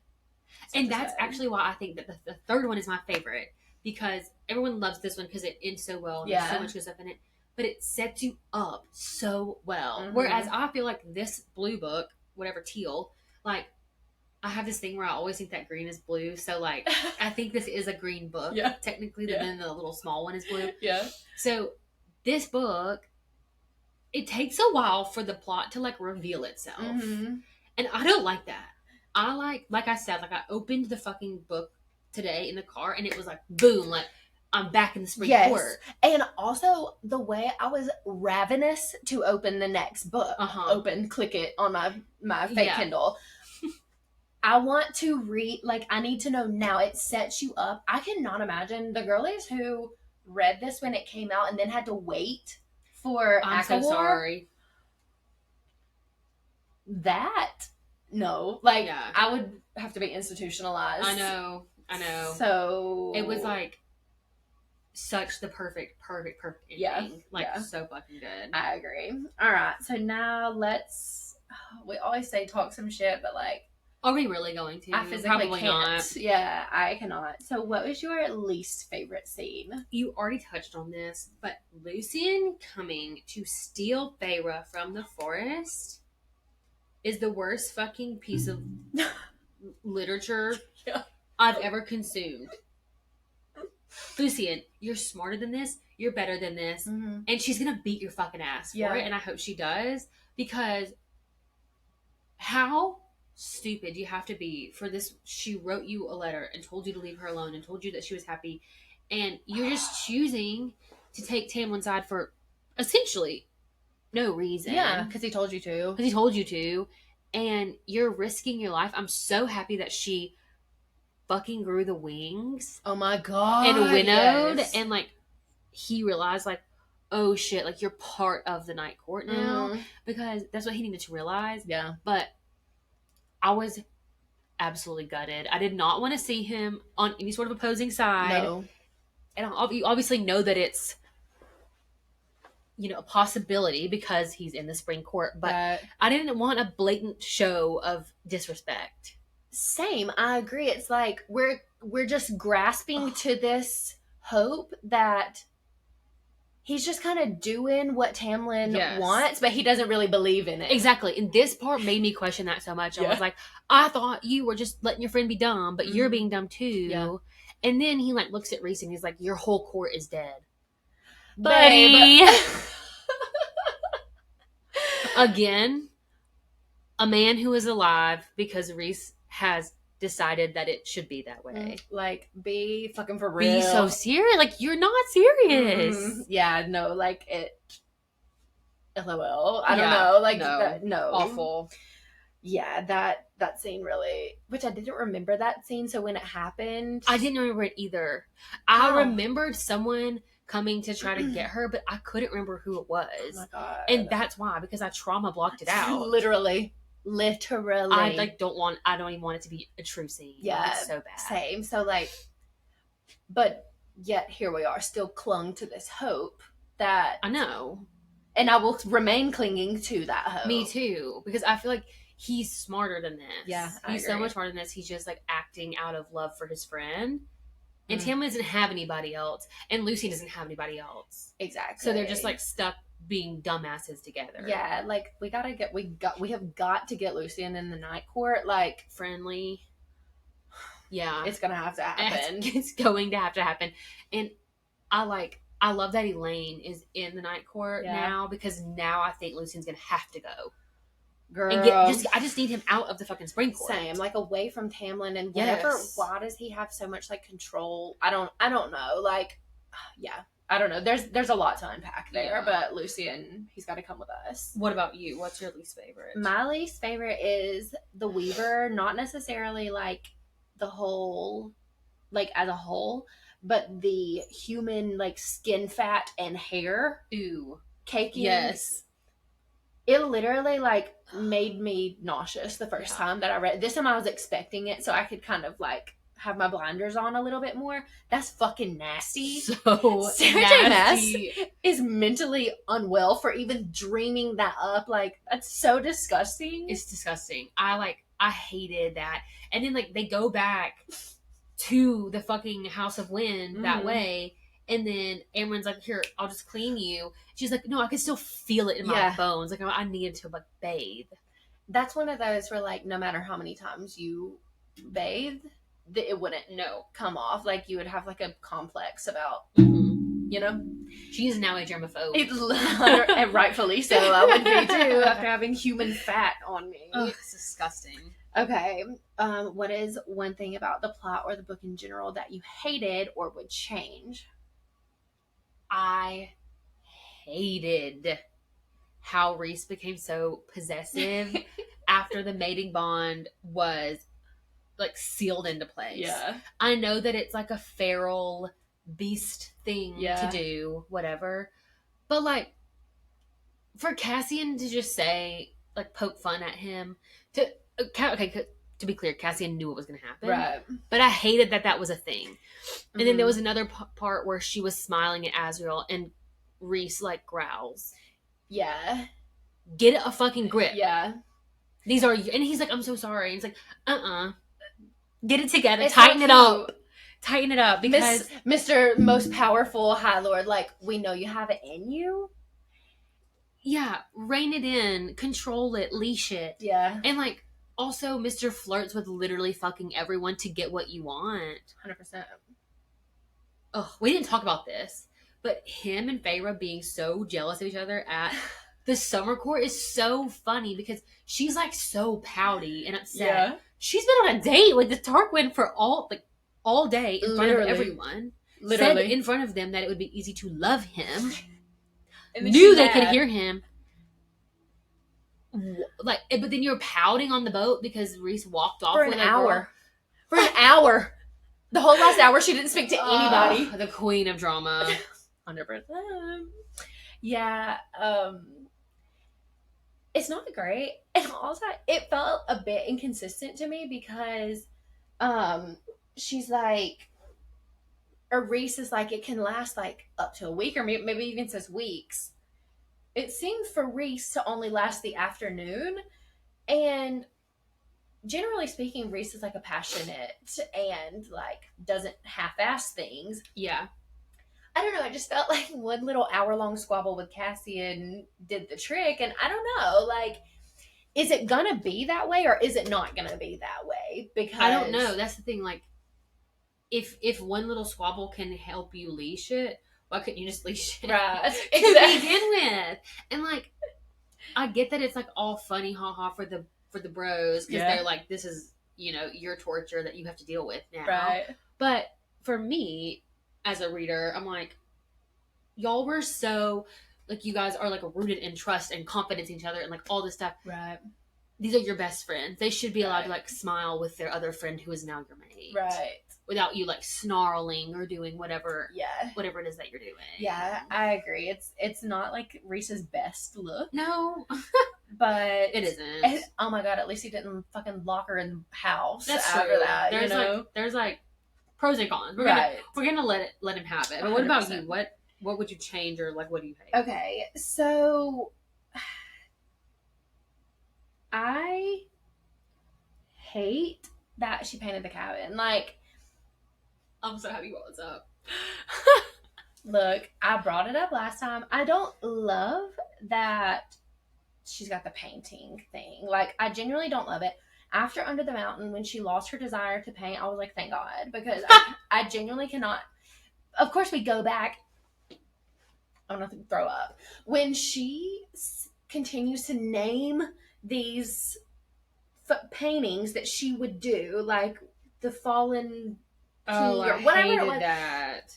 And that's actually why I think that the third one is my favorite, because everyone loves this one because it ends so well and there's so much good stuff in it, but it sets you up so well. Whereas I feel like this blue book, whatever, teal, like I have this thing where I always think that green is blue, so like I think this is a green book technically, then the little small one is blue. So this book, it takes a while for the plot to like reveal itself, and I don't like that. I like I said, like I opened the fucking book today in the car and it was like, boom, like I'm back in the Supreme Court. And also the way I was ravenous to open the next book. Click it on my fake Kindle. I want to read, like I need to know now. It sets you up. I cannot imagine the girlies who read this when it came out and then had to wait for I'm ACOTAR. So sorry. No, like I would have to be institutionalized. I know. So it was like such the perfect ending. So fucking good. I agree. All right, so now we always say talk some shit, but like Are we really going to? I physically Probably can't. not. Yeah, I cannot. So what was your least favorite scene? You already touched on this, but Lucian coming to steal Feyre from the forest is the worst fucking piece of literature I've ever consumed. Lucian, you're smarter than this. You're better than this. Mm-hmm. And she's going to beat your fucking ass for it. And I hope she does. Because how stupid you have to be for this. She wrote you a letter and told you to leave her alone and told you that she was happy. And you're just choosing to take Tamlin's side for essentially no reason. Yeah, because he told you to. Because he told you to. And you're risking your life. I'm so happy that she fucking grew the wings. Oh my god. And winnowed. Yes. And like, he realized like, oh shit, like you're part of the Night Court now. Mm-hmm. Because that's what he needed to realize. Yeah. But I was absolutely gutted. I did not want to see him on any sort of opposing side. No. And you obviously know that it's, you know, a possibility because he's in the Spring Court. But I didn't want a blatant show of disrespect. Same. I agree. It's like we're just grasping to this hope that he's just kind of doing what Tamlin wants, but he doesn't really believe in it. Exactly. And this part made me question that so much. I was like, I thought you were just letting your friend be dumb, but you're being dumb too. Yeah. And then he like looks at Reese and he's like, your whole court is dead. Buddy. Again, a man who is alive because Reese has decided that it should be that way. Like, be fucking for real. Be so serious. Like, you're not serious. Mm-hmm. Yeah, no, like, it... LOL. I don't know. Like, no. Awful. Yeah, that scene really... Which I didn't remember that scene, so when it happened... I didn't remember it either. I remembered someone coming to try to get her, but I couldn't remember who it was. Oh my god. And that's why, because I trauma blocked it out. Literally. I don't even want it to be a true scene. Yeah. It's so bad. Same. So like, but yet here we are, still clung to this hope that... I know. And I will remain clinging to that hope. Me too. Because I feel like he's smarter than this. Yeah, he's so much smarter than this. He's just like acting out of love for his friend. And Tamlin doesn't have anybody else. And Lucy doesn't have anybody else. Exactly. So they're just like stuck being dumbasses together. Yeah, like we have got to get Lucian in the Night Court, like friendly. Yeah. It's gonna have to happen. It's going to have to happen. And I love that Elaine is in the Night Court now, because now I think Lucian's gonna have to go. Girl. And I just need him out of the fucking Spring Court. Same, like away from Tamlin and whatever. Yes. Why does he have so much like control? I don't know. Like, yeah, I don't know. There's a lot to unpack there, but Lucian, he's got to come with us. What about you? What's your least favorite? My least favorite is the Weaver. Not necessarily like the whole, like as a whole, but the human like skin fat and hair. Ooh, caking. Yes. It literally, like, made me nauseous the first time that I read it. This time I was expecting it, so I could kind of, like, have my blinders on a little bit more. That's fucking nasty. So Sarah J. Maas is mentally unwell for even dreaming that up. Like, that's so disgusting. It's disgusting. I hated that. And then, like, they go back to the fucking House of Wind that way. And then Amren's like, here, I'll just clean you. She's like, no, I can still feel it in my bones. Like, I needed to, like, bathe. That's one of those where, like, no matter how many times you bathe, it wouldn't, come off. Like, you would have, like, a complex about, you know? She is now a germaphobe. And rightfully so. I would be, too, after having human fat on me. Oh, it's disgusting. Okay. What is one thing about the plot or the book in general that you hated or would change? I hated how Reese became so possessive after the mating bond was like sealed into place. Yeah. I know that it's like a feral beast thing to do, whatever. But like for Cassian to just say, like, poke fun at him, to be clear, Cassian knew what was going to happen. Right. But I hated that was a thing. And then there was another part where she was smiling at Azriel and Reese, like, growls. Yeah. Get a fucking grip. Yeah. These are, and he's like, I'm so sorry. And it's like, get it together, It's tighten it not up. Tighten it up, because Mr. Most Powerful High Lord, like, we know you have it in you. yeah, rein it in, control it, leash it. Yeah. And like, also, Mr. flirts with literally fucking everyone to get what you want. 100%. Oh, we didn't talk about this, but him and Feyre being so jealous of each other at the summer court is so funny, because she's like so pouty and upset. Yeah. She's been on a date with the Tarquin for all day in front of everyone. Literally. Said in front of them that it would be easy to love him. And Knew they could hear him. Like, but then you're pouting on the boat because Rhys walked off for an hour. For an hour. The whole last hour she didn't speak to anybody. The queen of drama. 100%. Yeah. It's not great. And also, it felt a bit inconsistent to me because she's like, or Rhys is like, it can last like up to a week, or maybe even says weeks. It seemed for Rhys to only last the afternoon. And generally speaking, Rhys is like a passionate and like doesn't half-ass things. Yeah. I don't know. I just felt like one little hour-long squabble with Cassian did the trick. And I don't know, like, is it gonna be that way or is it not gonna be that way? Because I don't know. That's the thing. Like, if one little squabble can help you leash it, why couldn't you just leash it? Right. To begin with? And like, I get that it's like all funny, haha, for the bros, because they're like, this is, your torture that you have to deal with now. Right. But for me, as a reader, I'm like, y'all were so, like, you guys are like rooted in trust and confidence in each other and like all this stuff. Right. These are your best friends. They should be allowed to like smile with their other friend who is now your mate. Right. Without you like snarling or doing whatever it is that you're doing. Yeah, I agree. It's not like Rhys's best look. No. But it isn't. Oh my god, at least he didn't fucking lock her in the house. That's after true. that. There's like pros and cons. We're gonna let him have it. But 100%. What about you? What would you change, or like what do you hate? Okay, so I hate that she painted the cabin. Like, I'm so happy you brought this up. Look, I brought it up last time. I don't love that she's got the painting thing. Like, I genuinely don't love it. After Under the Mountain, when she lost her desire to paint, I was like, thank God. Because I genuinely cannot. Of course, we go back. I'm going to throw up. When she continues to name these paintings that she would do, like the Fallen Oh, I hated that.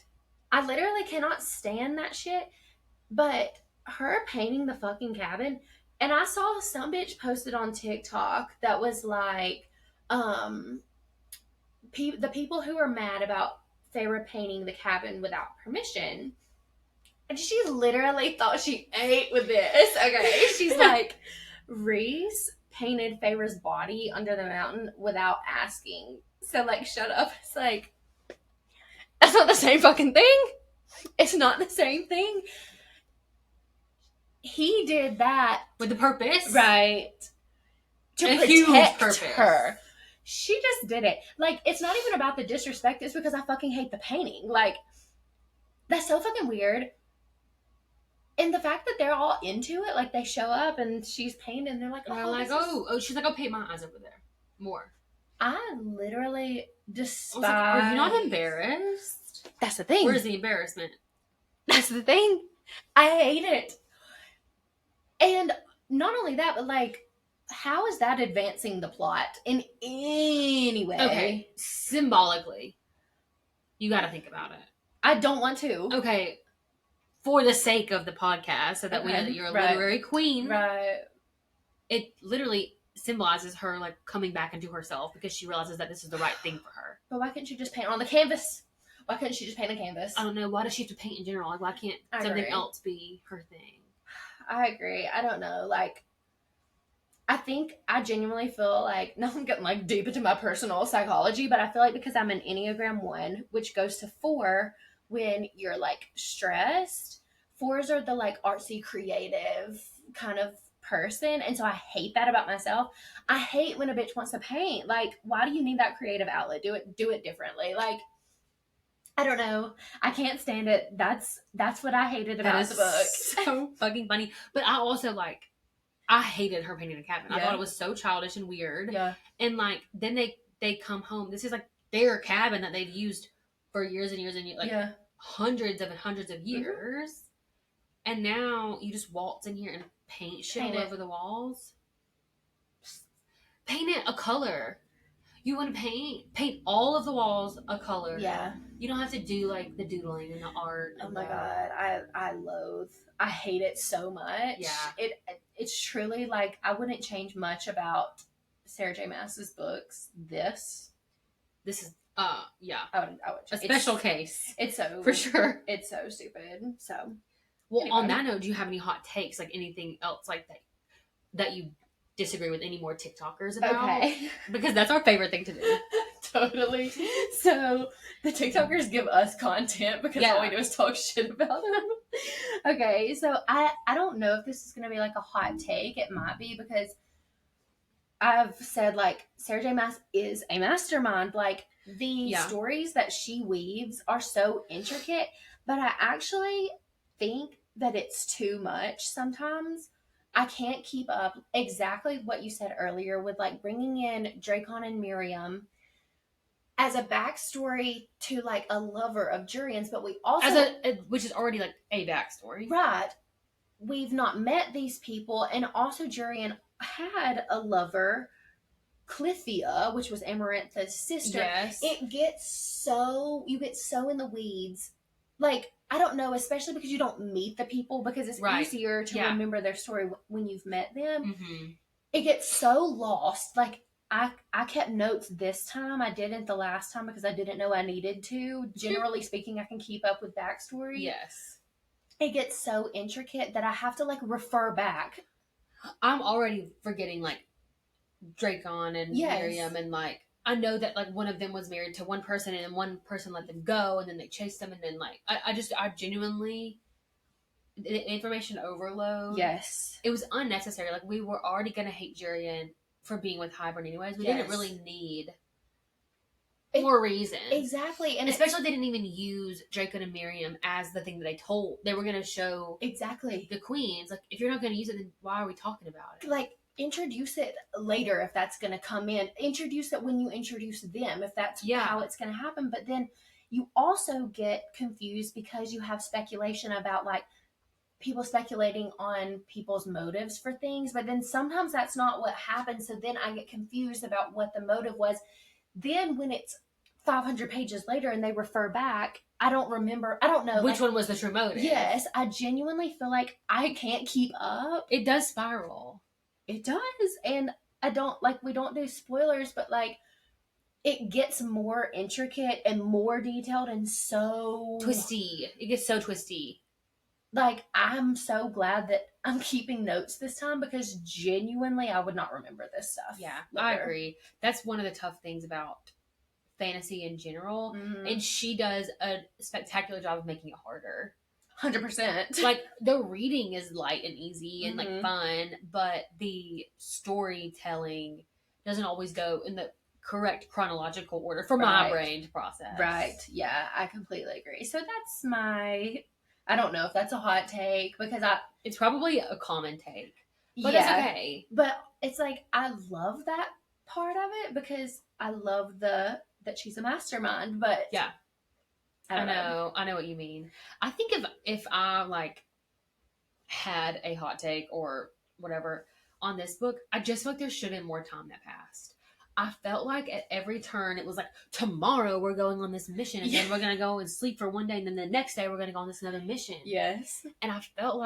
I literally cannot stand that shit. But her painting the fucking cabin, and I saw some bitch posted on TikTok that was like, the people who are mad about Feyre painting the cabin without permission. And she literally thought she ate with this. Okay. She's like, Rhys painted Feyre's body under the mountain without asking. So, like, shut up. It's like, that's not the same fucking thing. It's not the same thing. He did that with the purpose, right? To protect her. She just did it. Like, it's not even about the disrespect. It's because I fucking hate the painting. Like, that's so fucking weird. And the fact that they're all into it, like, they show up and she's painting, and they're like, oh, she's like, I'll paint my eyes over there more. I literally despise. Like, are you not embarrassed? That's the thing. Where's the embarrassment? That's the thing. I hate it. And not only that, but like, how is that advancing the plot in any way? Okay, symbolically, you got to think about it. I don't want to. Okay, for the sake of the podcast, so that we know that you're a literary queen. Right. It literally symbolizes her like coming back into herself because she realizes that this is the right thing for her. But why couldn't she just paint on the canvas? Why couldn't she just paint on canvas? I don't know. Why does she have to paint in general? Like, why can't something else be her thing? I agree. I don't know. Like, I genuinely feel like, now I'm getting like deep into my personal psychology, but I feel like because I'm an Enneagram 1, which goes to 4 when you're like stressed, 4s are the like artsy, creative kind of person, and so I hate that about myself. I hate when a bitch wants to paint. Like, why do you need that creative outlet? Do it differently. Like, I don't know. I can't stand it. That's what I hated about the book. So fucking funny. But I also like, I hated her painting a cabin. Yeah. I thought it was so childish and weird. Yeah. And like, then they come home. This is like their cabin that they've used for years and years and years, like hundreds of years. And now you just waltz in here and paint shit all over the walls. Paint it a color. You want to paint all of the walls a color. Yeah. You don't have to do like the doodling and the art. Oh my god, I hate it so much. Yeah. It's truly like, I wouldn't change much about Sarah J. Maas's books. This is yeah. I would a special case. It's so, for sure. It's so stupid. So well, anyway. On that note, do you have any hot takes, like anything else like that you disagree with any more TikTokers about? Okay. Because that's our favorite thing to do. Totally. So the TikTokers give us content because all we do is talk shit about them. Okay, so I don't know if this is going to be like a hot take. It might be, because I've said like Sarah J. Maas is a mastermind. Like, the stories that she weaves are so intricate, but I actually think that it's too much sometimes. I can't keep up. Exactly what you said earlier with like bringing in Dracon and Miriam as a backstory to like a lover of Jurian's, but we also which is already like a backstory, right? We've not met these people, and also Jurian had a lover, Clithia, which was Amarantha's sister. Yes. You get so in the weeds. Like, I don't know, especially because you don't meet the people, because it's easier to remember their story when you've met them. Mm-hmm. It gets so lost. Like, I kept notes this time. I didn't the last time because I didn't know I needed to. Generally speaking, I can keep up with backstory. Yes. It gets so intricate that I have to like refer back. I'm already forgetting like Dracon and Miriam, and like I know that like one of them was married to one person and then one person let them go and then they chased them, and then like I genuinely, information overload. Yes. It was unnecessary. Like, we were already gonna hate Jurian for being with Hybern anyways. We didn't really need more reason. Exactly. And especially they didn't even use Dracon and Miriam as the thing that they were gonna show the queens. Like, if you're not gonna use it, then why are we talking about it? Like, introduce it later if that's going to come in. Introduce it when you introduce them, if that's how it's going to happen. But then you also get confused because you have speculation about like people speculating on people's motives for things. But then sometimes that's not what happens. So then I get confused about what the motive was. Then when it's 500 pages later and they refer back, I don't remember. I don't know which one was the true motive. Yes, I genuinely feel like I can't keep up. It does spiral. It does. And I don't, like, we don't do spoilers, but like, it gets more intricate and more detailed and so twisty. It gets so twisty. Like, I'm so glad that I'm keeping notes this time, because genuinely I would not remember this stuff. Yeah, later. I agree. That's one of the tough things about fantasy in general. Mm-hmm. And she does a spectacular job of making it harder. 100%. Like, the reading is light and easy and like fun, but the storytelling doesn't always go in the correct chronological order for my brain to process. Right. Yeah, I completely agree. So that's my, I don't know if that's a hot take, because it's probably a common take, but it's okay. But it's like, I love that part of it because I love that she's a mastermind, but yeah. I know what you mean. I think if I like had a hot take or whatever on this book, I just felt like there should have been more time that passed. I felt like at every turn it was like, tomorrow we're going on this mission, and then we're gonna go and sleep for one day, and then the next day we're gonna go on this another mission. Yes. And I felt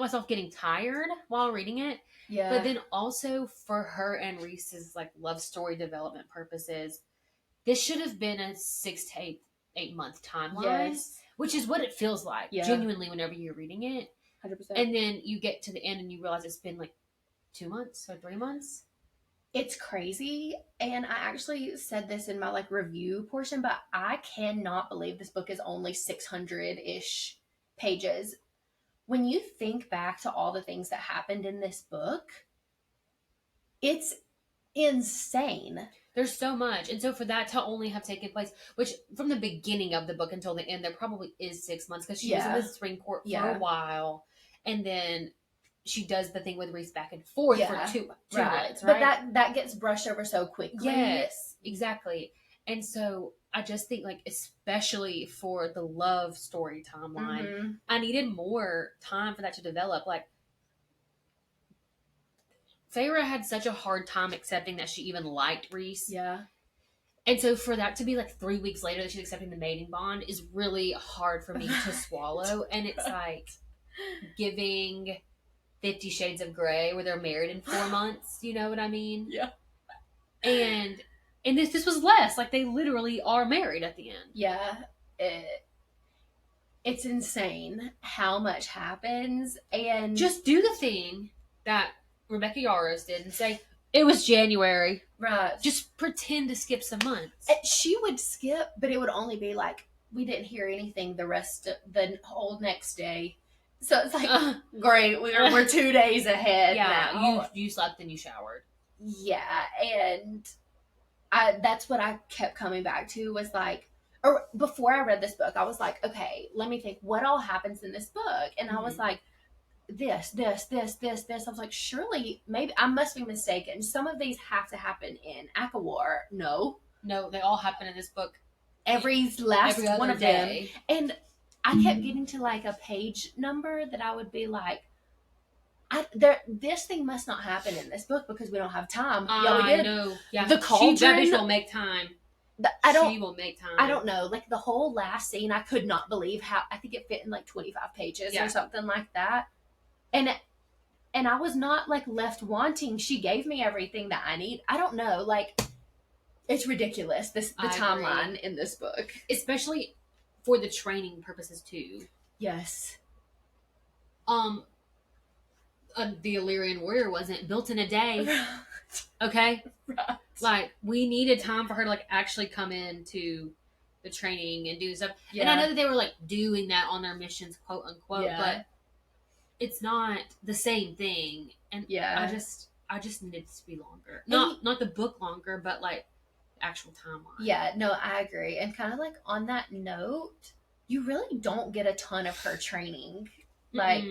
myself getting tired while reading it. Yeah. But then also for her and Reese's like love story development purposes, this should have been a 6 to 8 month timeline, which is what it feels like genuinely whenever you're reading it. 100%. And then you get to the end and you realize it's been like 2 months or 3 months. It's crazy. And I actually said this in my like review portion, but I cannot believe this book is only 600-ish pages. when you think back to all the things that happened in this book, it's insane. There's so much. And so for that to only have taken place, which from the beginning of the book until the end, there probably is 6 months because she was in the Supreme Court for a while. And then she does the thing with Reese back and forth for two months, right? But that gets brushed over so quickly. Yes, exactly. And so I just think, like, especially for the love story timeline, I needed more time for that to develop. Like, Feyre had such a hard time accepting that she even liked Reese. Yeah. And so for that to be like 3 weeks later that she's accepting the mating bond is really hard for me to swallow. And it's like giving 50 Shades of Grey where they're married in 4 months. You know what I mean? Yeah. And this was less. Like, they literally are married at the end. Yeah. It's insane how much happens. And just do the thing that Rebecca Yarros did and say, it was January. Right. Just pretend to skip some months. She would skip, but it would only be like, we didn't hear anything the whole next day. So it's like, great, we're 2 days ahead. Yeah, now. You slept and you showered. Yeah, and that's what I kept coming back to was like, or before I read this book, I was like, okay, let me think, what all happens in this book? And I was like, this. I was like, surely, maybe I must be mistaken. Some of these have to happen in ACOTAR. No, they all happen in this book. Every one of day. Them. And I kept getting to like a page number that I would be like, this thing must not happen in this book because we don't have time. Yeah, we did. Know. Yeah, the cauldron. That bitch will make time. She will make time. I don't know. Like the whole last scene, I could not believe how. I think it fit in like 25 pages or something like that. And I was not like left wanting. She gave me everything that I need. I don't know. Like, it's ridiculous. The timeline in this book, especially for the training purposes too. Yes. The Illyrian warrior wasn't built in a day. Okay. Right. Like, we needed time for her to like actually come into the training and do stuff. Yeah. And I know that they were like doing that on their missions, quote unquote, but it's not the same thing. And I just needed it to be longer. Not the book longer, but like the actual timeline. Yeah, no, I agree. And kind of like on that note, you really don't get a ton of her training. Like,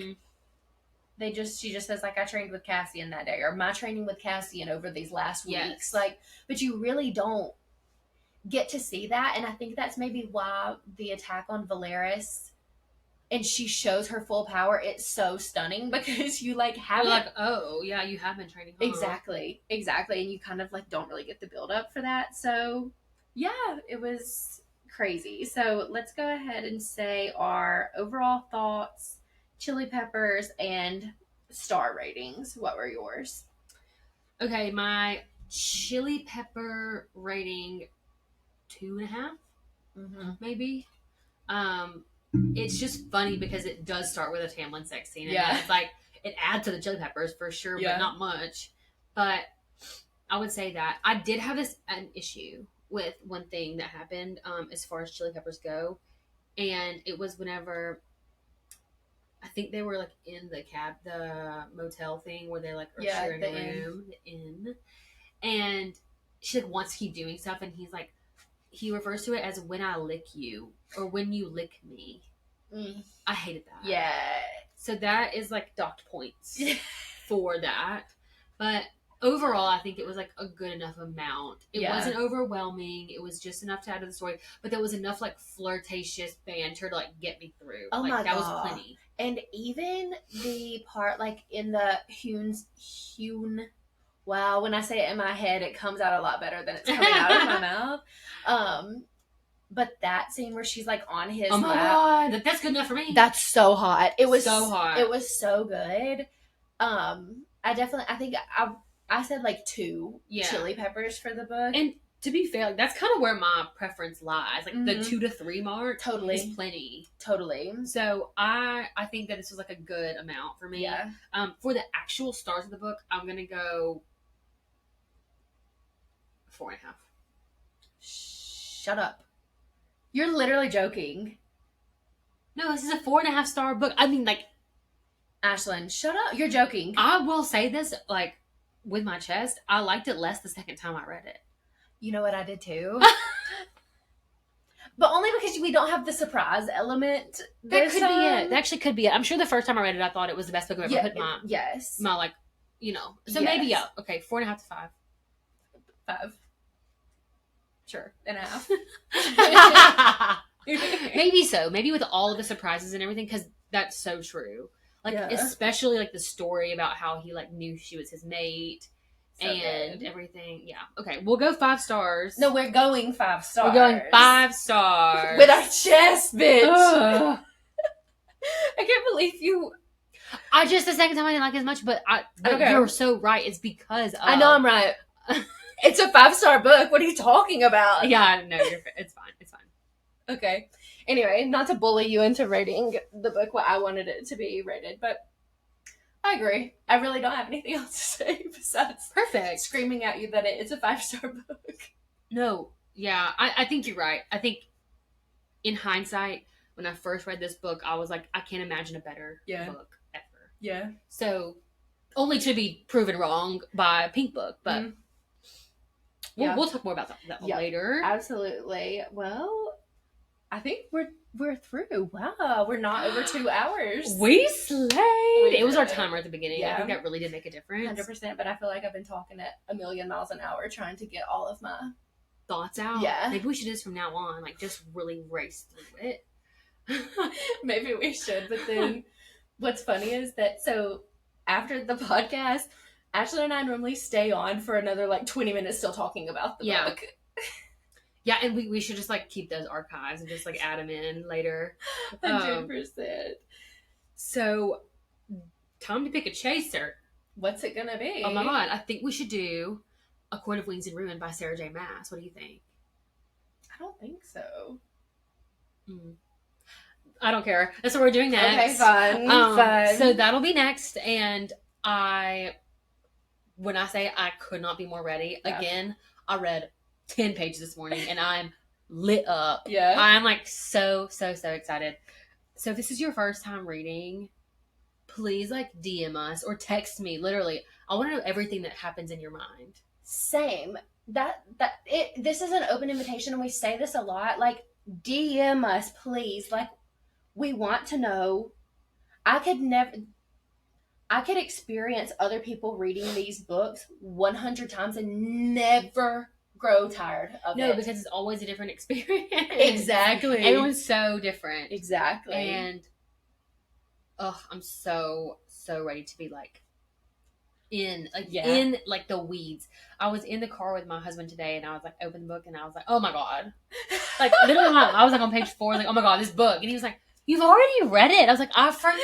she just says like, I trained with Cassian that day, or my training with Cassian over these last weeks. Like, but you really don't get to see that. And I think that's maybe why the attack on Valeris, and she shows her full power, it's so stunning because you like have like, oh yeah, you have been training. Huh? Exactly. And you kind of like don't really get the build up for that. So yeah, it was crazy. So let's go ahead and say our overall thoughts, Chili Peppers, and star ratings. What were yours? Okay, my Chili Pepper rating 2.5, maybe. It's just funny because it does start with a Tamlin sex scene. And it's like, it adds to the Chili Peppers for sure, but not much. But I would say that I did have an issue with one thing that happened as far as Chili Peppers go. And it was whenever, I think they were like in the motel thing where they like are sharing a room, the inn. And she like wants to keep doing stuff, and he's like, he refers to it as when I lick you or when you lick me. I hated that. Yeah. So that is like docked points for that. But overall, I think it was like a good enough amount. It wasn't overwhelming. It was just enough to add to the story. But there was enough like flirtatious banter to like get me through. Oh, like, my God. That was plenty. And even the part like in the hewn. Wow, when I say it in my head, it comes out a lot better than it's coming out of my mouth. But that scene where she's like on his lap. God, that's good enough for me. That's so hot. It was so hot. It was so good. I think I said like 2 Chili Peppers for the book. And to be fair, like, that's kind of where my preference lies. Like the 2 to 3 mark is plenty. Totally. So I think that this was like a good amount for me. Yeah. For the actual stars of the book, I'm gonna go 4.5. Shut up. You're literally joking. No, this is a 4.5 star book. I mean, like, Ashlyn, shut up. You're joking. I will say this, like, with my chest, I liked it less the second time I read it. You know what I did too? But only because we don't have the surprise element. That could be it. That actually could be it. I'm sure the first time I read it, I thought it was the best book I've ever put my, my, like, you know. So maybe, yeah. Okay, 4.5 to 5. 5. Sure. And a half. Maybe so. Maybe with all of the surprises and everything, because that's so true. Like, especially, like, the story about how he, like, knew she was his mate. So and good. Everything. Yeah. Okay. We'll go 5 stars. No, we're going 5 stars. We're going 5 stars. With our chest, bitch. I can't believe you. The second time I didn't like it as much, but you're so right. It's because of. I know I'm right. It's a 5-star book. What are you talking about? Yeah, no, it's fine. It's fine. Okay. Anyway, not to bully you into rating the book what I wanted it to be rated, but I agree. I really don't have anything else to say besides screaming at you that it's a 5-star book. No, yeah, I think you're right. I think in hindsight, when I first read this book, I was like, I can't imagine a better book ever. Yeah. So, only to be proven wrong by Pink Book, but we'll talk more about that later. Absolutely. Well, I think we're through. Wow, we're not over 2 hours. We slayed. It was our timer at the beginning. Yeah. I think that really did make a difference. 100%, but I feel like I've been talking at a million miles an hour trying to get all of my thoughts out. Yeah. Maybe we should do this from now on, like just really race through it. Maybe we should, but then what's funny is that so after the podcast, Ashley and I normally stay on for another like 20 minutes still talking about the book. Yeah, and we should just, like, keep those archives and just, like, add them in later. 100%. So, time to pick a chaser. What's it gonna be? Oh, my God. I think we should do A Court of Wings and Ruin by Sarah J. Maas. What do you think? I don't think so. I don't care. That's what we're doing next. Okay, fun. So, that'll be next. And when I say I could not be more ready, again, I read 10 pages this morning and I'm lit up. Yeah. I'm like so excited. So if this is your first time reading, please like DM us or text me. Literally, I want to know everything that happens in your mind. Same. This is an open invitation and we say this a lot. Like DM us, please. Like we want to know. I could experience other people reading these books 100 times and never grow tired of it. No, because it's always a different experience. Exactly. Everyone's so different. Exactly. And I'm so ready to be like in like the weeds. I was in the car with my husband today and I was like open the book and I was like, oh my God. Like literally I was like on page 4 like, oh my God, this book. And he was like, you've already read it. I was like, I forgot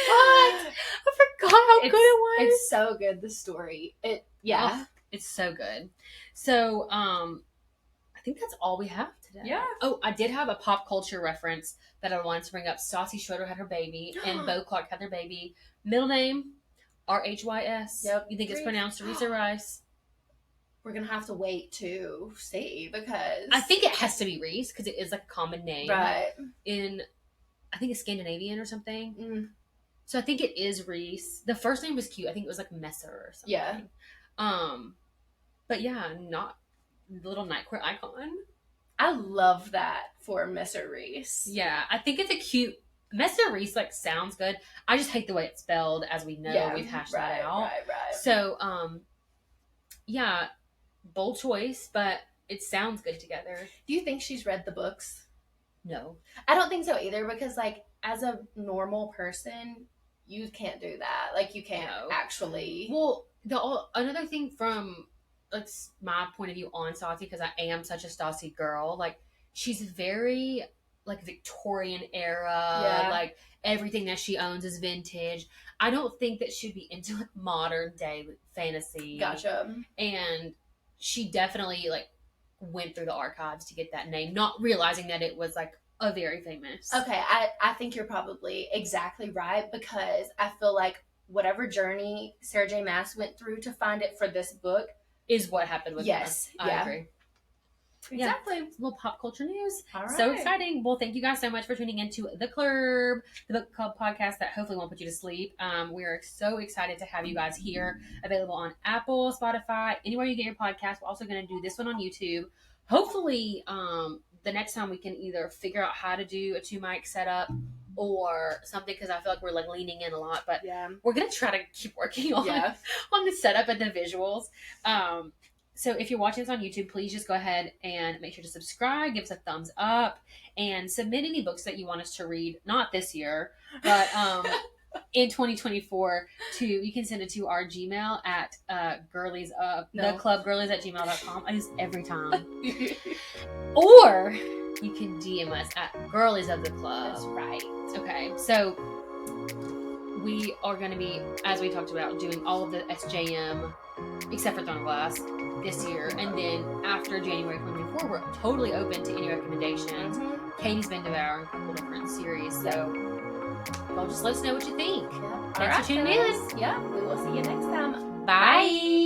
how good it was. It's so good, the story. It's so good. So, I think that's all we have today. Yeah. Oh, I did have a pop culture reference that I wanted to bring up. Stassi Schroeder had her baby, and Bo Clark had their baby. Middle name, Rhys. Yep. You think it's pronounced Risa Rice? We're going to have to wait to see because... I think it has to be Reese because it is like a common name. Right. I think it's Scandinavian or something. So I think it is Reese. The first name was cute. I think it was like Messer or something. Yeah. But yeah, not little nightcore icon. I love that for Messer Reese. Yeah, I think it's a cute Messer Reese. Like sounds good. I just hate the way it's spelled, as we know. We've hashed that out. Right. So, yeah, bold choice, but it sounds good together. Do you think she's read the books? No, I don't think so either. Because like as a normal person, you can't do that. Like you can't actually. Well, another thing from my point of view on Stassi, because I am such a Stassi girl. Like she's very like Victorian era. Like everything that she owns is vintage. I don't think that she'd be into like modern day fantasy. Gotcha. And she definitely like went through the archives to get that name, not realizing that it was like a very famous. Okay, I think you're probably exactly right because I feel like whatever journey Sarah J. Maas went through to find it for this book is what happened with Yes. her. I agree. Exactly. Yeah, little pop culture news. All right. So exciting. Well, thank you guys so much for tuning into The Club, the book club podcast that hopefully won't put you to sleep. We are so excited to have you guys here, available on Apple, Spotify, anywhere you get your podcast. We're also going to do this one on YouTube. Hopefully, the next time we can either figure out how to do a 2-mic setup or something, because I feel like we're like leaning in a lot, but we're going to try to keep working on the setup and the visuals. So if you're watching this on YouTube, please just go ahead and make sure to subscribe, give us a thumbs up, and submit any books that you want us to read. Not this year, but in 2024. You can send it to our Gmail at theclubgirlies@gmail.com. I use every time. Or you can DM us at Girlies of the Club. That's right. Okay, so we are going to be, as we talked about, doing all of the SJM except for Throne Glass this year, and then after January 2024, we're totally open to any recommendations. Katie's been devouring a couple different series, so y'all just let us know what you think. Thanks for tuning in. Yeah, we will see you next time. Bye.